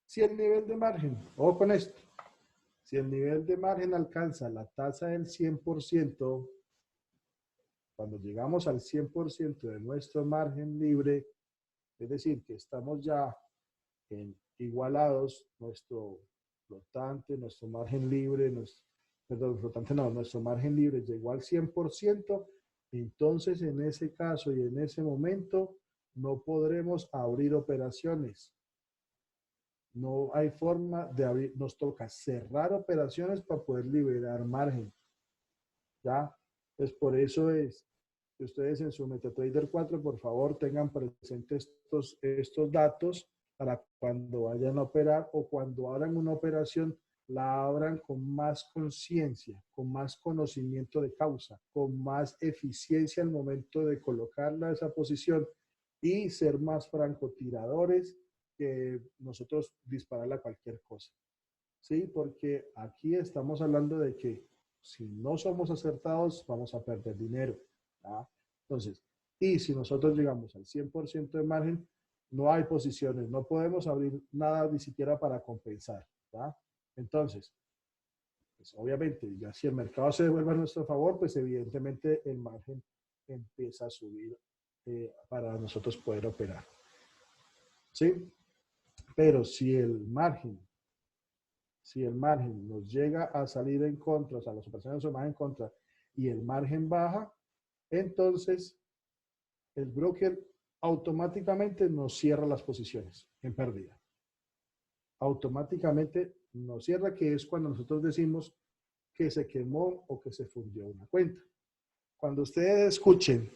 Si el nivel de margen, ojo con esto, si el nivel de margen alcanza la tasa del 100%, cuando llegamos al 100% de nuestro margen libre, es decir, que estamos ya igualados, nuestro flotante, nuestro margen libre, nuestro margen libre llegó al 100%, entonces en ese caso y en ese momento no podremos abrir operaciones. No hay forma de abrir, nos toca cerrar operaciones para poder liberar margen. ¿Ya? Pues por eso es que ustedes en su MetaTrader 4, por favor, tengan presentes estos datos para cuando vayan a operar o cuando abran una operación, la abran con más conciencia, con más conocimiento de causa, con más eficiencia al momento de colocarla a esa posición y ser más francotiradores que nosotros dispararle a cualquier cosa. ¿Sí? Porque aquí estamos hablando de que si no somos acertados, vamos a perder dinero. ¿Ah? Entonces, y si nosotros llegamos al 100% de margen, no hay posiciones, no podemos abrir nada ni siquiera para compensar. ¿Ah? Entonces, pues obviamente, ya si el mercado se devuelve a nuestro favor, pues evidentemente el margen empieza a subir para nosotros poder operar. ¿Sí? Pero si el margen nos llega a salir en contra, o sea, las operaciones son más en contra y el margen baja, entonces el broker automáticamente nos cierra las posiciones en pérdida. Automáticamente nos cierra, que es cuando nosotros decimos que se quemó o que se fundió una cuenta. Cuando ustedes escuchen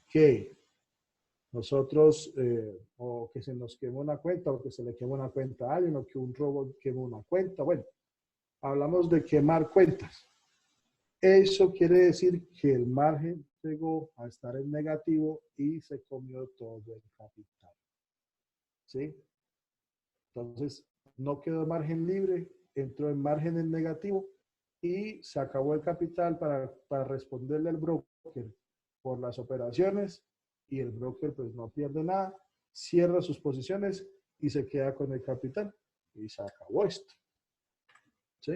que nosotros, o que se nos quemó una cuenta, o que se le quemó una cuenta a alguien, o que un robot quemó una cuenta, bueno, hablamos de quemar cuentas. Eso quiere decir que el margen llegó a estar en negativo y se comió todo el capital. ¿Sí? Entonces, no quedó margen libre, entró en margen en negativo y se acabó el capital para responderle al broker por las operaciones, y el broker pues no pierde nada, cierra sus posiciones y se queda con el capital y se acabó esto. ¿Sí?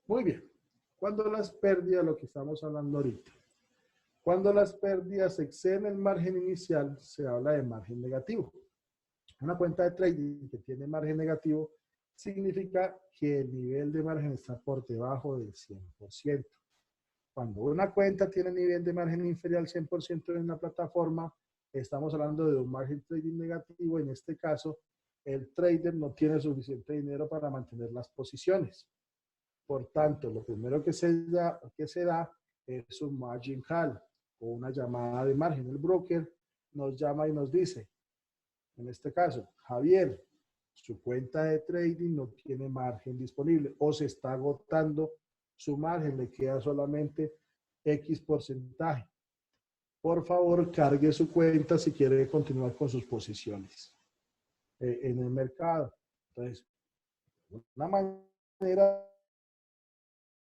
Muy bien. Cuando las pérdidas, lo que estamos hablando ahorita, cuando las pérdidas exceden el margen inicial, se habla de margen negativo. Una cuenta de trading que tiene margen negativo significa que el nivel de margen está por debajo del 100%. Cuando una cuenta tiene nivel de margen inferior al 100% en una plataforma, estamos hablando de un margen trading negativo, en este caso, el trader no tiene suficiente dinero para mantener las posiciones. Por tanto, lo primero que se da es un margin call o una llamada de margen. El broker nos llama y nos dice, en este caso, Javier, su cuenta de trading no tiene margen disponible o se está agotando su margen, le queda solamente X porcentaje. Por favor, cargue su cuenta si quiere continuar con sus posiciones en el mercado. Entonces, una manera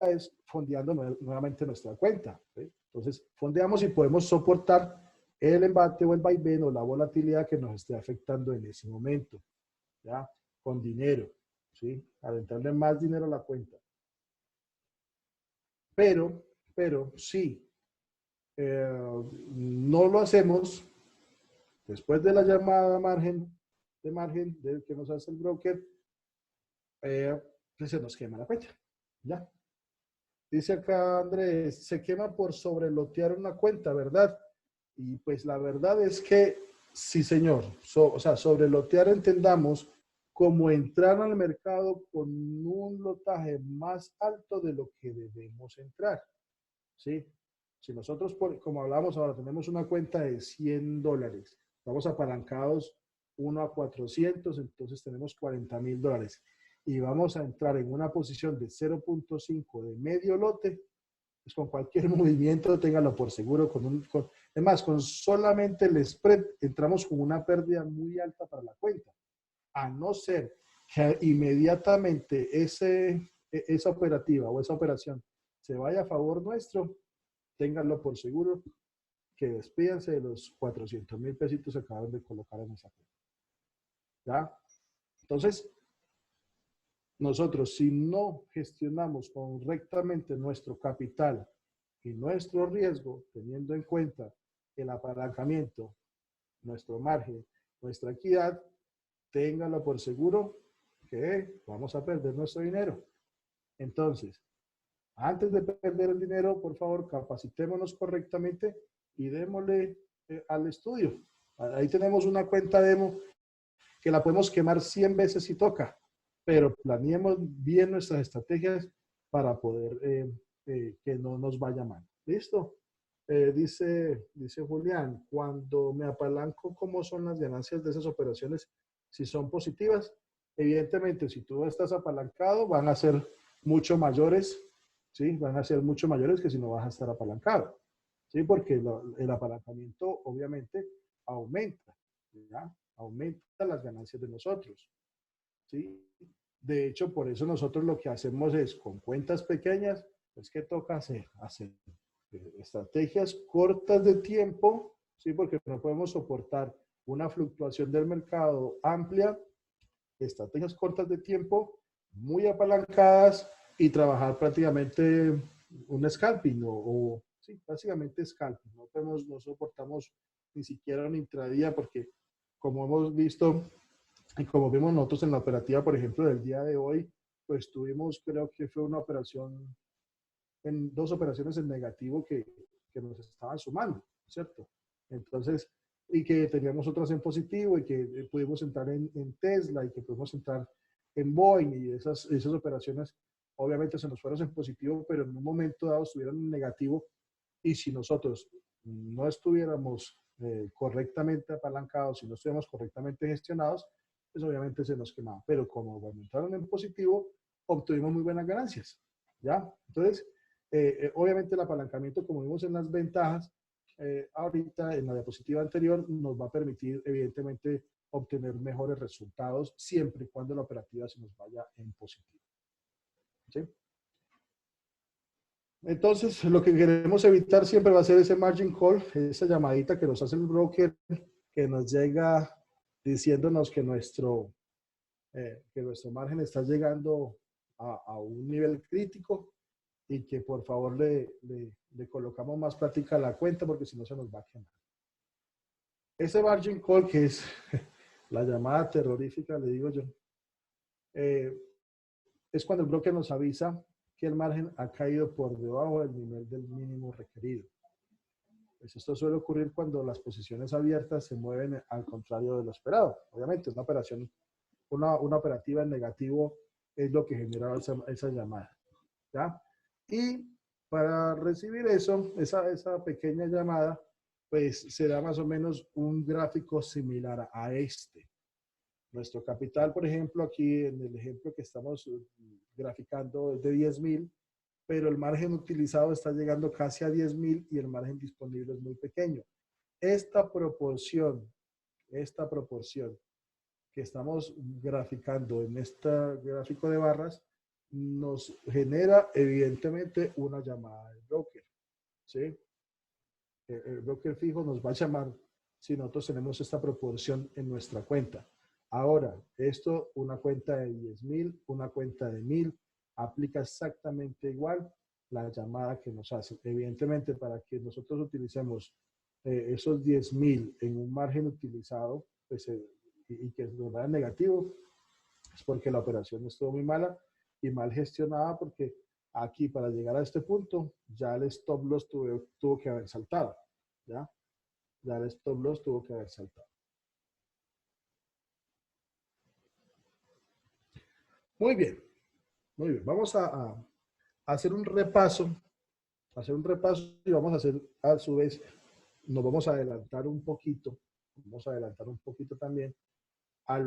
es fondeando nuevamente nuestra cuenta. ¿Sí? Entonces, fondeamos y podemos soportar el embate o el vaivén o la volatilidad que nos esté afectando en ese momento, ¿ya? Con dinero, ¿sí? Adentrarle más dinero a la cuenta. Pero sí, no lo hacemos después de la llamada de margen del que nos hace el broker, pues se nos quema la cuenta, ¿ya? Dice acá Andrés, se quema por sobrelotear una cuenta, ¿verdad? Y pues la verdad es que sí, señor. O sea, sobrelotear entendamos como entrar al mercado con un lotaje más alto de lo que debemos entrar, ¿sí? Si nosotros, como hablamos ahora, tenemos una cuenta de $100, vamos apalancados 1 a 400, entonces tenemos $40,000 y vamos a entrar en una posición de 0.5 de medio lote, pues con cualquier movimiento, téngalo por seguro, además, con solamente el spread, entramos con una pérdida muy alta para la cuenta, a no ser que inmediatamente esa operativa o esa operación se vaya a favor nuestro, ténganlo por seguro que despídanse de los 400,000 pesitos que acaban de colocar en esa cuenta. ¿Ya? Entonces, nosotros si no gestionamos correctamente nuestro capital y nuestro riesgo, teniendo en cuenta el apalancamiento, nuestro margen, nuestra equidad, ténganlo por seguro que vamos a perder nuestro dinero. Entonces, antes de perder el dinero, por favor, capacitémonos correctamente y démosle al estudio. Ahí tenemos una cuenta demo que la podemos quemar 100 veces si toca, pero planeemos bien nuestras estrategias para poder que no nos vaya mal. ¿Listo? Dice Julián, cuando me apalanco, ¿cómo son las ganancias de esas operaciones? Si son positivas, evidentemente, si tú estás apalancado, van a ser mucho mayores, ¿sí? Van a ser mucho mayores que si no vas a estar apalancado, ¿sí? Porque el apalancamiento, obviamente, aumenta, ¿ya? Aumenta las ganancias de nosotros, ¿sí? De hecho, por eso nosotros lo que hacemos es, con cuentas pequeñas, pues, ¿qué toca hacer? Hacer estrategias cortas de tiempo, ¿sí? Porque no podemos soportar una fluctuación del mercado amplia, estrategias cortas de tiempo, muy apalancadas y trabajar prácticamente un scalping sí, básicamente scalping. No soportamos ni siquiera un intradía porque, como hemos visto y como vimos nosotros en la operativa, por ejemplo, del día de hoy, pues tuvimos, creo que fue una operación, en 2 operaciones en negativo que nos estaban sumando, ¿cierto? Entonces, y que teníamos otras en positivo y que pudimos entrar en Tesla y que pudimos entrar en Boeing y esas operaciones obviamente se nos fueron en positivo, pero en un momento dado estuvieron en negativo y si nosotros no estuviéramos correctamente apalancados, si no estuviéramos correctamente gestionados, pues obviamente se nos quemaba. Pero como entraron en positivo, obtuvimos muy buenas ganancias, ¿ya? Entonces, obviamente el apalancamiento, como vimos en las ventajas, ahorita en la diapositiva anterior, nos va a permitir evidentemente obtener mejores resultados siempre y cuando la operativa se nos vaya en positivo. ¿Sí? Entonces, lo que queremos evitar siempre va a ser ese margin call, esa llamadita que nos hace el broker, que nos llega diciéndonos que nuestro margen está llegando a un nivel crítico y que por favor le colocamos más plática a la cuenta porque si no se nos va a quemar. Ese margin call, que es la llamada terrorífica, le digo yo, es cuando el broker nos avisa que el margen ha caído por debajo del nivel del mínimo requerido. Pues esto suele ocurrir cuando las posiciones abiertas se mueven al contrario de lo esperado. Obviamente es una operación una operativa en negativo es lo que genera esa llamada, ¿ya? Y para recibir esa pequeña llamada, pues será más o menos un gráfico similar a este. Nuestro capital, por ejemplo, aquí en el ejemplo que estamos graficando es de 10.000, pero el margen utilizado está llegando casi a 10.000 y el margen disponible es muy pequeño. Esta proporción que estamos graficando en este gráfico de barras nos genera evidentemente una llamada del broker, ¿sí? El broker fijo nos va a llamar si nosotros tenemos esta proporción en nuestra cuenta. Ahora, esto, una cuenta de 10.000, una cuenta de 1.000, aplica exactamente igual la llamada que nos hace. Evidentemente, para que nosotros utilicemos esos 10.000 en un margen utilizado, pues, y que nos vaya negativo, es porque la operación estuvo muy mala y mal gestionada, porque aquí para llegar a este punto ya el stop loss tuvo que haber saltado, ¿ya? Ya el stop loss tuvo que haber saltado. Muy bien, muy bien. Vamos a hacer un repaso, y vamos a hacer a su vez, nos vamos a adelantar un poquito, también a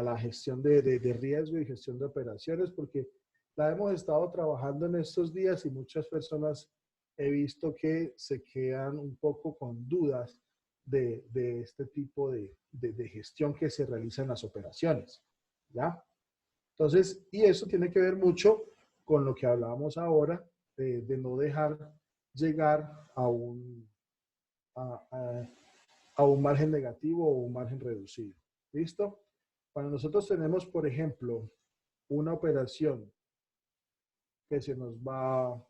la gestión de riesgo y gestión de operaciones, porque la hemos estado trabajando en estos días y muchas personas he visto que se quedan un poco con dudas de este tipo de gestión que se realiza en las operaciones, ¿ya? Entonces, y eso tiene que ver mucho con lo que hablábamos ahora, de no dejar llegar a un margen negativo o un margen reducido. ¿Listo? Cuando nosotros tenemos, por ejemplo, una operación que se nos va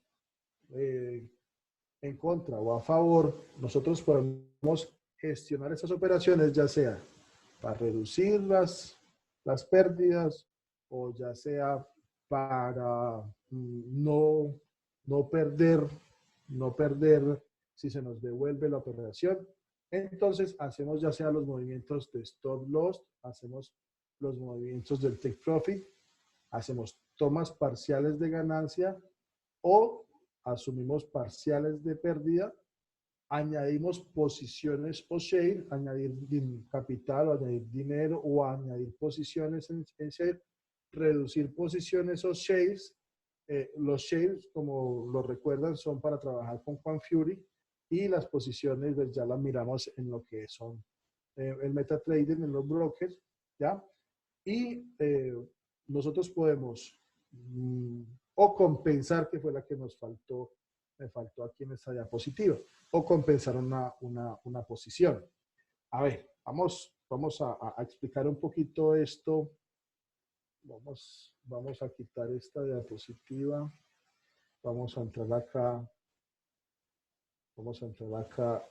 en contra o a favor, nosotros podemos gestionar esas operaciones, ya sea para reducir las pérdidas o ya sea para no perder si se nos devuelve la operación. Entonces hacemos ya sea los movimientos de stop loss, hacemos los movimientos del take profit, hacemos tomas parciales de ganancia o asumimos parciales de pérdida, añadimos posiciones o share, añadir capital o añadir dinero o añadir posiciones en share, reducir posiciones o shares. Los shares, como lo recuerdan, son para trabajar con Juan Fury, y las posiciones pues, ya las miramos en lo que son el MetaTrader, en los brokers, ¿ya? Y nosotros podemos o compensar, que fue la que me faltó aquí en esta diapositiva, o compensar una posición. A ver, vamos a explicar un poquito esto. Vamos a quitar esta diapositiva. Vamos a entrar acá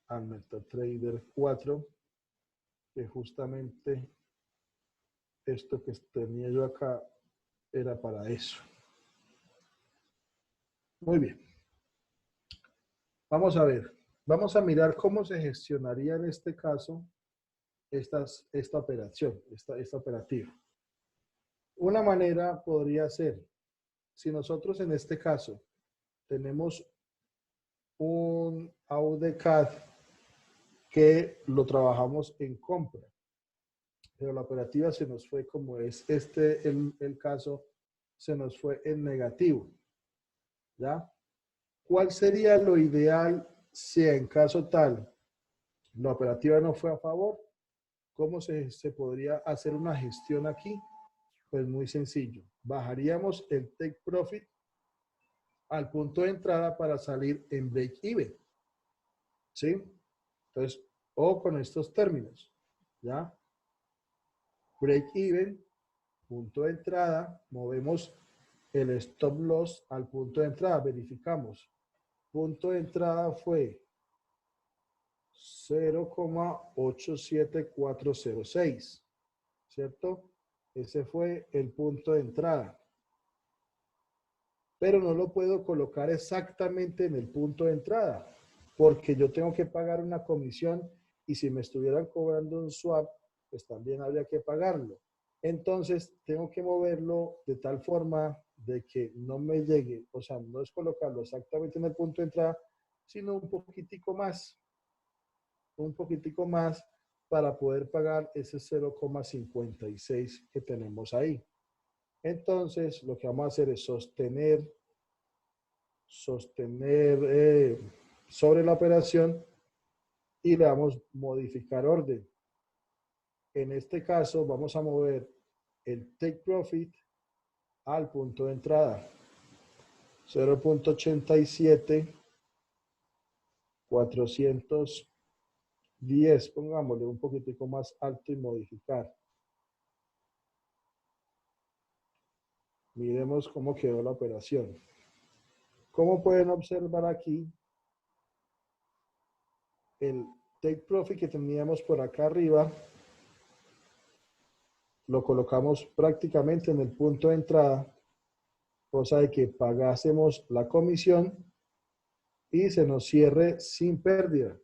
al MetaTrader 4, que justamente esto que tenía yo acá era para eso. Muy bien. Vamos a ver. Vamos a mirar cómo se gestionaría en este caso esta operación, esta operativa. Una manera podría ser, si nosotros en este caso tenemos un AUDCAD que lo trabajamos en compra, pero la operativa se nos fue, como es el caso, se nos fue en negativo, ¿ya? ¿Cuál sería lo ideal si en caso tal la operativa no fue a favor? ¿Cómo se podría hacer una gestión aquí? Pues muy sencillo. Bajaríamos el take profit al punto de entrada para salir en break even, ¿sí? Entonces, o con estos términos, ¿ya? Break even, punto de entrada, movemos el stop loss al punto de entrada, verificamos. Punto de entrada fue 0,87406, ¿cierto? Ese fue el punto de entrada. Pero no lo puedo colocar exactamente en el punto de entrada, porque yo tengo que pagar una comisión, y si me estuvieran cobrando un swap, pues también habría que pagarlo. Entonces, tengo que moverlo de tal forma de que no me llegue, o sea, no es colocarlo exactamente en el punto de entrada, sino un poquitico más para poder pagar ese 0,56 que tenemos ahí. Entonces, lo que vamos a hacer es sostener sobre la operación y le damos modificar orden. En este caso, vamos a mover el take profit al punto de entrada. 0.87, 410, pongámosle un poquitico más alto y modificar. Miremos cómo quedó la operación. Como pueden observar aquí, el take profit que teníamos por acá arriba, lo colocamos prácticamente en el punto de entrada, cosa de que pagásemos la comisión y se nos cierre sin pérdida.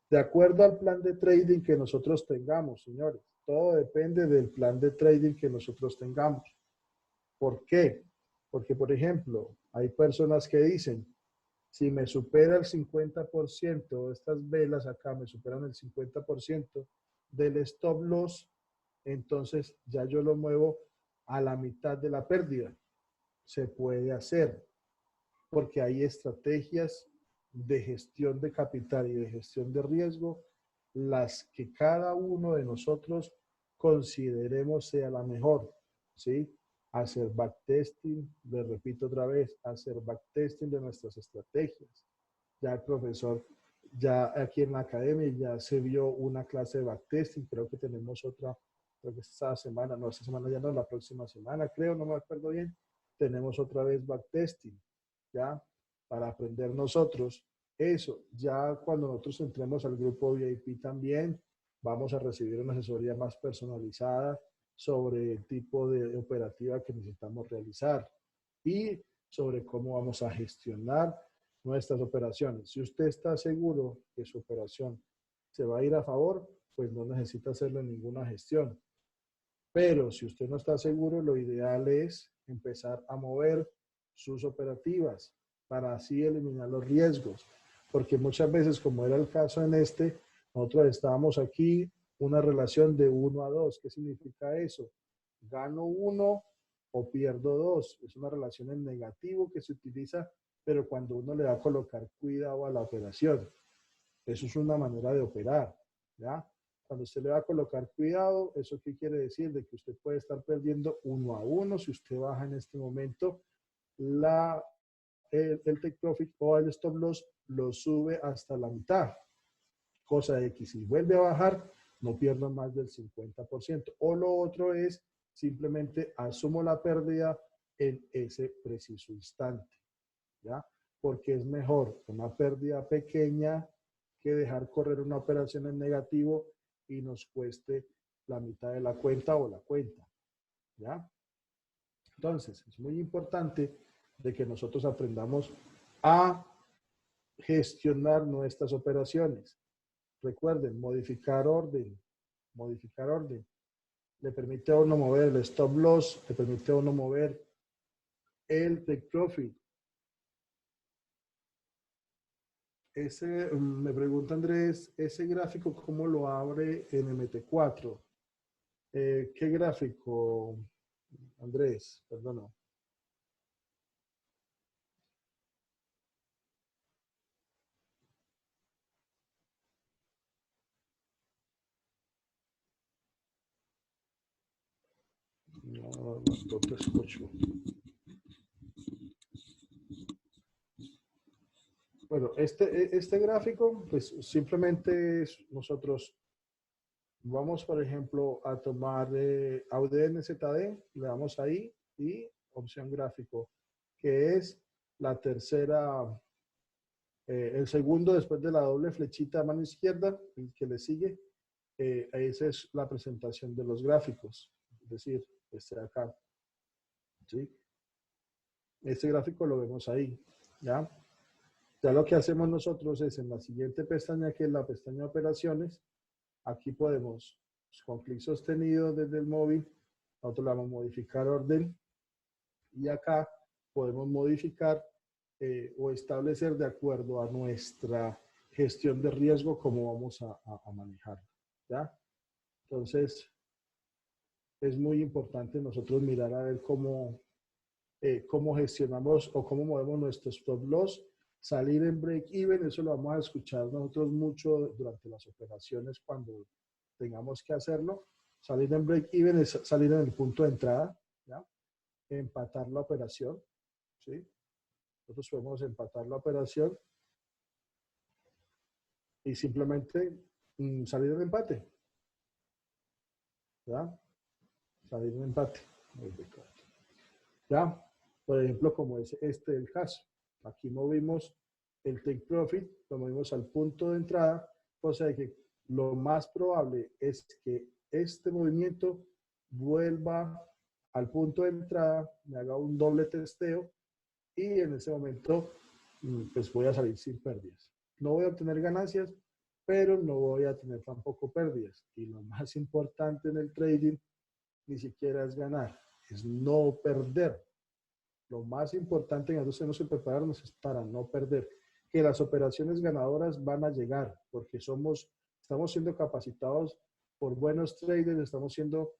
De acuerdo al plan de trading que nosotros tengamos, señores. Todo depende del plan de trading que nosotros tengamos. ¿Por qué? Porque, por ejemplo, hay personas que dicen, si me supera el 50%, estas velas acá me superan el 50% del stop loss, entonces ya yo lo muevo a la mitad de la pérdida. Se puede hacer, porque hay estrategias de gestión de capital y de gestión de riesgo, las que cada uno de nosotros consideremos sea la mejor, ¿sí? Hacer backtesting, le repito otra vez, hacer backtesting de nuestras estrategias. Ya el profesor, ya aquí en la academia ya se vio una clase de backtesting, creo que tenemos otra, creo que esta semana, no, esta semana ya no, la próxima semana creo, no me acuerdo bien, tenemos otra vez backtesting, ¿ya? Para aprender nosotros eso. Ya cuando nosotros entremos al grupo VIP también, vamos a recibir una asesoría más personalizada sobre el tipo de operativa que necesitamos realizar y sobre cómo vamos a gestionar nuestras operaciones. Si usted está seguro que su operación se va a ir a favor, pues no necesita hacerle ninguna gestión. Pero si usted no está seguro, lo ideal es empezar a mover sus operativas para así eliminar los riesgos. Porque muchas veces, como era el caso en este, nosotros estábamos aquí una relación de 1 a 2. ¿Qué significa eso? Gano 1 o pierdo 2. Es una relación en negativo que se utiliza, pero cuando uno le va a colocar cuidado a la operación. Eso es una manera de operar, ¿ya? Cuando usted le va a colocar cuidado, ¿eso qué quiere decir? De que usted puede estar perdiendo 1 a 1 si usted baja en este momento el take profit o el stop loss, lo sube hasta la mitad. Cosa de que si vuelve a bajar, no pierda más del 50%. O lo otro es simplemente asumo la pérdida en ese preciso instante, ¿ya? Porque es mejor una pérdida pequeña que dejar correr una operación en negativo y nos cueste la mitad de la cuenta o la cuenta, ¿ya? Entonces, es muy importante de que nosotros aprendamos a gestionar nuestras operaciones. Recuerden, modificar orden, modificar orden. Le permite a uno mover el stop loss, le permite a uno mover el take profit. Me pregunta Andrés, ese gráfico, ¿cómo lo abre en MT4? ¿Qué gráfico, Andrés? Perdón. No te escucho. Bueno, este gráfico, pues simplemente es nosotros vamos, por ejemplo, a tomar AUDNZD, le damos ahí y opción gráfico, que es la tercera, el segundo después de la doble flechita a mano izquierda, el que le sigue, esa es la presentación de los gráficos, es decir, este de acá, ¿sí? Este gráfico lo vemos ahí, ¿ya? Ya lo que hacemos nosotros es en la siguiente pestaña, que es la pestaña de operaciones, aquí podemos con clic sostenido desde el móvil, nosotros le vamos a modificar orden y acá podemos modificar o establecer de acuerdo a nuestra gestión de riesgo cómo vamos a manejarlo, ¿ya? Entonces, es muy importante nosotros mirar a ver cómo gestionamos o cómo movemos nuestros stop loss, salir en break even, eso lo vamos a escuchar nosotros mucho durante las operaciones cuando tengamos que hacerlo. Salir en break even es salir en el punto de entrada, ¿ya? Empatar la operación, ¿sí? Nosotros podemos empatar la operación y simplemente salir en empate, ¿ya? Salir en empate. ¿Ya? Por ejemplo, como es este el caso. Aquí movimos el take profit, lo movimos al punto de entrada, cosa de que lo más probable es que este movimiento vuelva al punto de entrada, me haga un doble testeo y en ese momento pues voy a salir sin pérdidas. No voy a obtener ganancias, pero no voy a tener tampoco pérdidas. Y lo más importante en el trading ni siquiera es ganar, es no perder. Lo más importante que nosotros tenemos que prepararnos es para no perder. Que las operaciones ganadoras van a llegar porque estamos siendo capacitados por buenos traders, estamos siendo,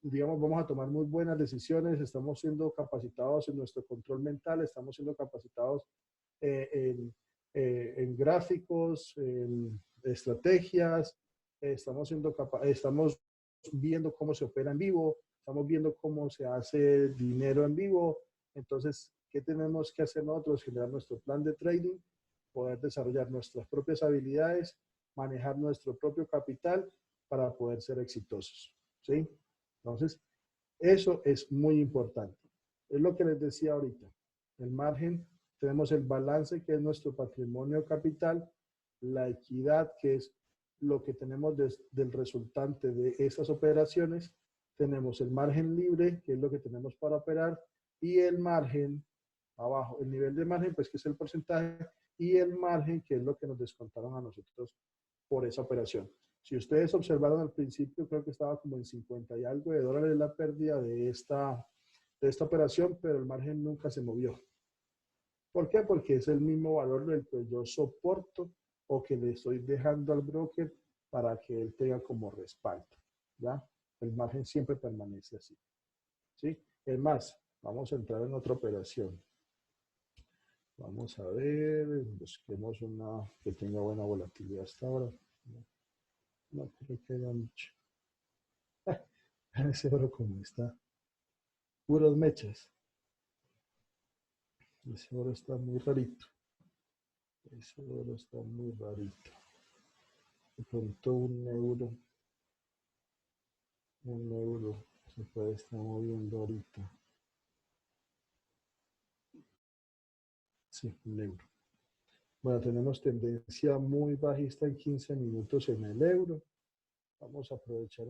digamos, vamos a tomar muy buenas decisiones, estamos siendo capacitados en nuestro control mental, estamos siendo capacitados en gráficos, en estrategias, estamos viendo cómo se opera en vivo, estamos viendo cómo se hace dinero en vivo. Entonces, ¿qué tenemos que hacer nosotros? Generar nuestro plan de trading, poder desarrollar nuestras propias habilidades, manejar nuestro propio capital para poder ser exitosos, ¿sí? Entonces, eso es muy importante. Es lo que les decía ahorita. El margen, tenemos el balance, que es nuestro patrimonio capital, la equidad, que es lo que tenemos del resultante de esas operaciones, tenemos el margen libre, que es lo que tenemos para operar, y el margen abajo, el nivel de margen, pues que es el porcentaje, y el margen, que es lo que nos descontaron a nosotros por esa operación. Si ustedes observaron al principio, creo que estaba como en 50 y algo de dólares la pérdida de esta operación, pero el margen nunca se movió. ¿Por qué? Porque es el mismo valor del que yo soporto o que le estoy dejando al broker para que él tenga como respaldo, ¿ya? El margen siempre permanece así, ¿sí? Es más, vamos a entrar en otra operación. Vamos a ver, busquemos una que tenga buena volatilidad hasta ahora. No creo que haya mucho. Ese oro como está. Puras mechas. Ese oro está muy rarito. Ese oro está muy rarito. De pronto un euro se puede estar moviendo ahorita. Sí, un euro. Bueno, tenemos tendencia muy bajista en 15 minutos en el euro. Vamos a aprovechar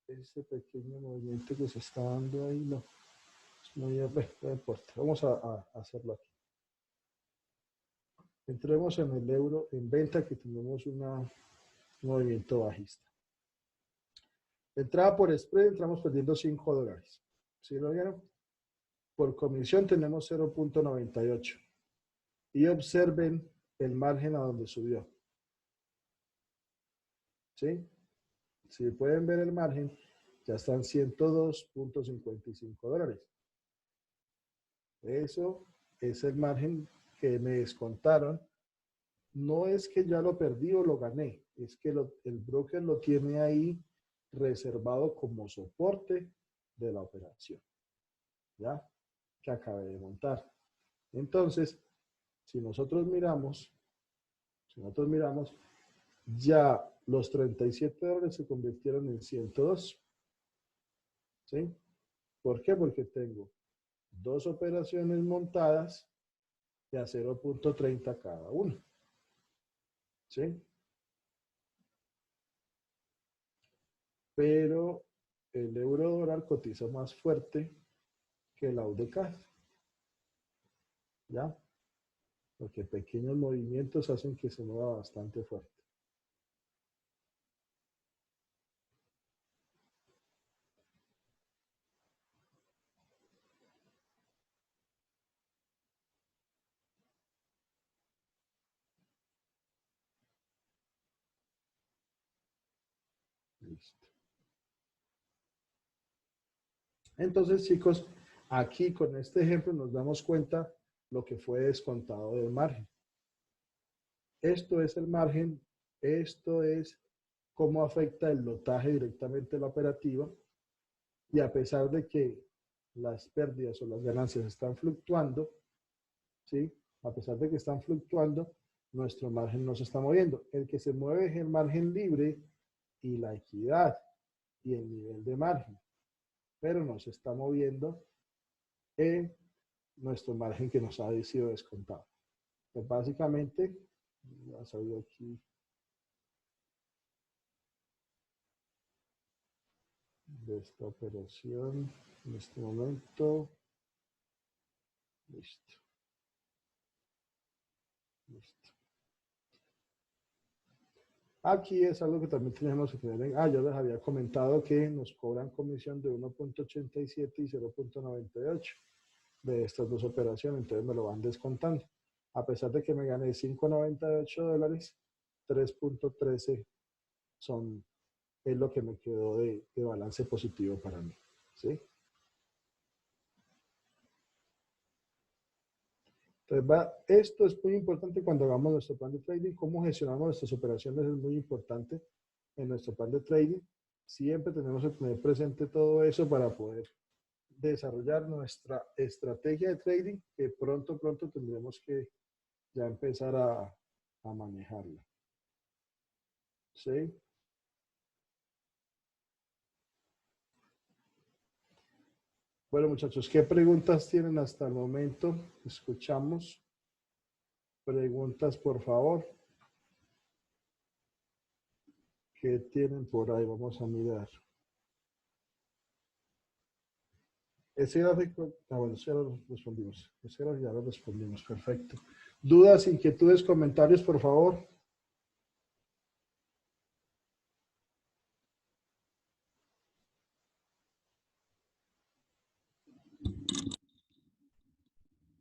ese pequeño movimiento que se está dando ahí. No importa. Vamos a hacerlo aquí. Entremos en el euro en venta, que tenemos un movimiento bajista. Entrada por spread, entramos perdiendo $5. ¿Sí lo vieron? Por comisión tenemos 0.98. Y observen el margen a donde subió. ¿Sí? Si pueden ver el margen, ya están $102.55. Eso es el margen que me descontaron. No es que ya lo perdí o lo gané, es que el broker lo tiene ahí reservado como soporte de la operación, ¿ya? Que acabé de montar. Entonces, si nosotros miramos, ya los $37 se convirtieron en 102. ¿Sí? ¿Por qué? Porque tengo dos operaciones montadas de a 0.30 cada una. ¿Sí? Pero el euro dólar cotiza más fuerte que el AUD/CAD. ¿Ya? Porque pequeños movimientos hacen que se mueva bastante fuerte. Listo. Entonces, chicos, aquí con este ejemplo nos damos cuenta lo que fue descontado del margen. Esto es el margen, esto es cómo afecta el lotaje directamente a la operativa, y a pesar de que las pérdidas o las ganancias están fluctuando, ¿sí? A pesar de que están fluctuando, nuestro margen no se está moviendo. El que se mueve es el margen libre y la equidad y el nivel de margen, pero no se está moviendo nuestro margen que nos ha sido descontado. Pues básicamente, ya salió aquí de esta operación en este momento. Listo. Listo. Aquí es algo que también tenemos que tener en... yo les había comentado que nos cobran comisión de 1.87 y 0.98 de estas dos operaciones, entonces me lo van descontando. A pesar de que me gané $5.98, 3.13 es lo que me quedó de balance positivo para mí, ¿sí? Entonces, esto es muy importante cuando hagamos nuestro plan de trading. Cómo gestionamos nuestras operaciones es muy importante en nuestro plan de trading. Siempre tenemos que tener presente todo eso para poder desarrollar nuestra estrategia de trading, que pronto tendremos que ya empezar a manejarla. ¿Sí? Bueno, muchachos, ¿qué preguntas tienen hasta el momento? Escuchamos. Preguntas, por favor. ¿Qué tienen por ahí? Vamos a mirar. Ese gráfico, bueno, ese ya lo respondimos. Ese gráfico ya lo respondimos, perfecto. ¿Dudas, inquietudes, comentarios, por favor?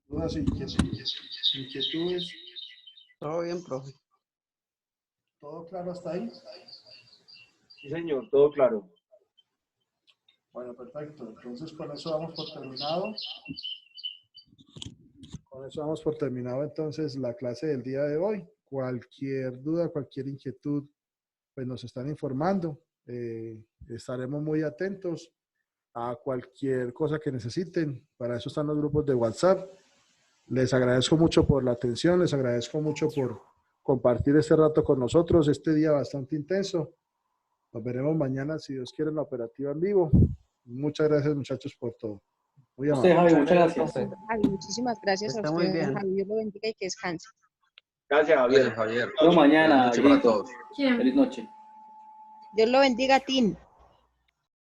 ¿Dudas, inquietudes? Todo bien, profe. ¿Todo claro hasta ahí? Sí, señor, todo claro. Bueno, perfecto. Entonces, con eso damos por terminado. Con eso damos por terminado entonces la clase del día de hoy. Cualquier duda, cualquier inquietud, pues nos están informando. Estaremos muy atentos a cualquier cosa que necesiten. Para eso están los grupos de WhatsApp. Les agradezco mucho por la atención, les agradezco mucho por compartir este rato con nosotros, este día bastante intenso. Nos veremos mañana, si Dios quiere, en la operativa en vivo. Muchas gracias, muchachos, por todo. Muy amable. Javi, muchas gracias. Javi, muchísimas gracias a Está muy usted, bien. Javi. Dios lo bendiga y que descanse. Gracias, Javier. Gracias, Javier. Hasta mañana. Buenas noches para todos. Feliz noche. Dios lo bendiga, Tim.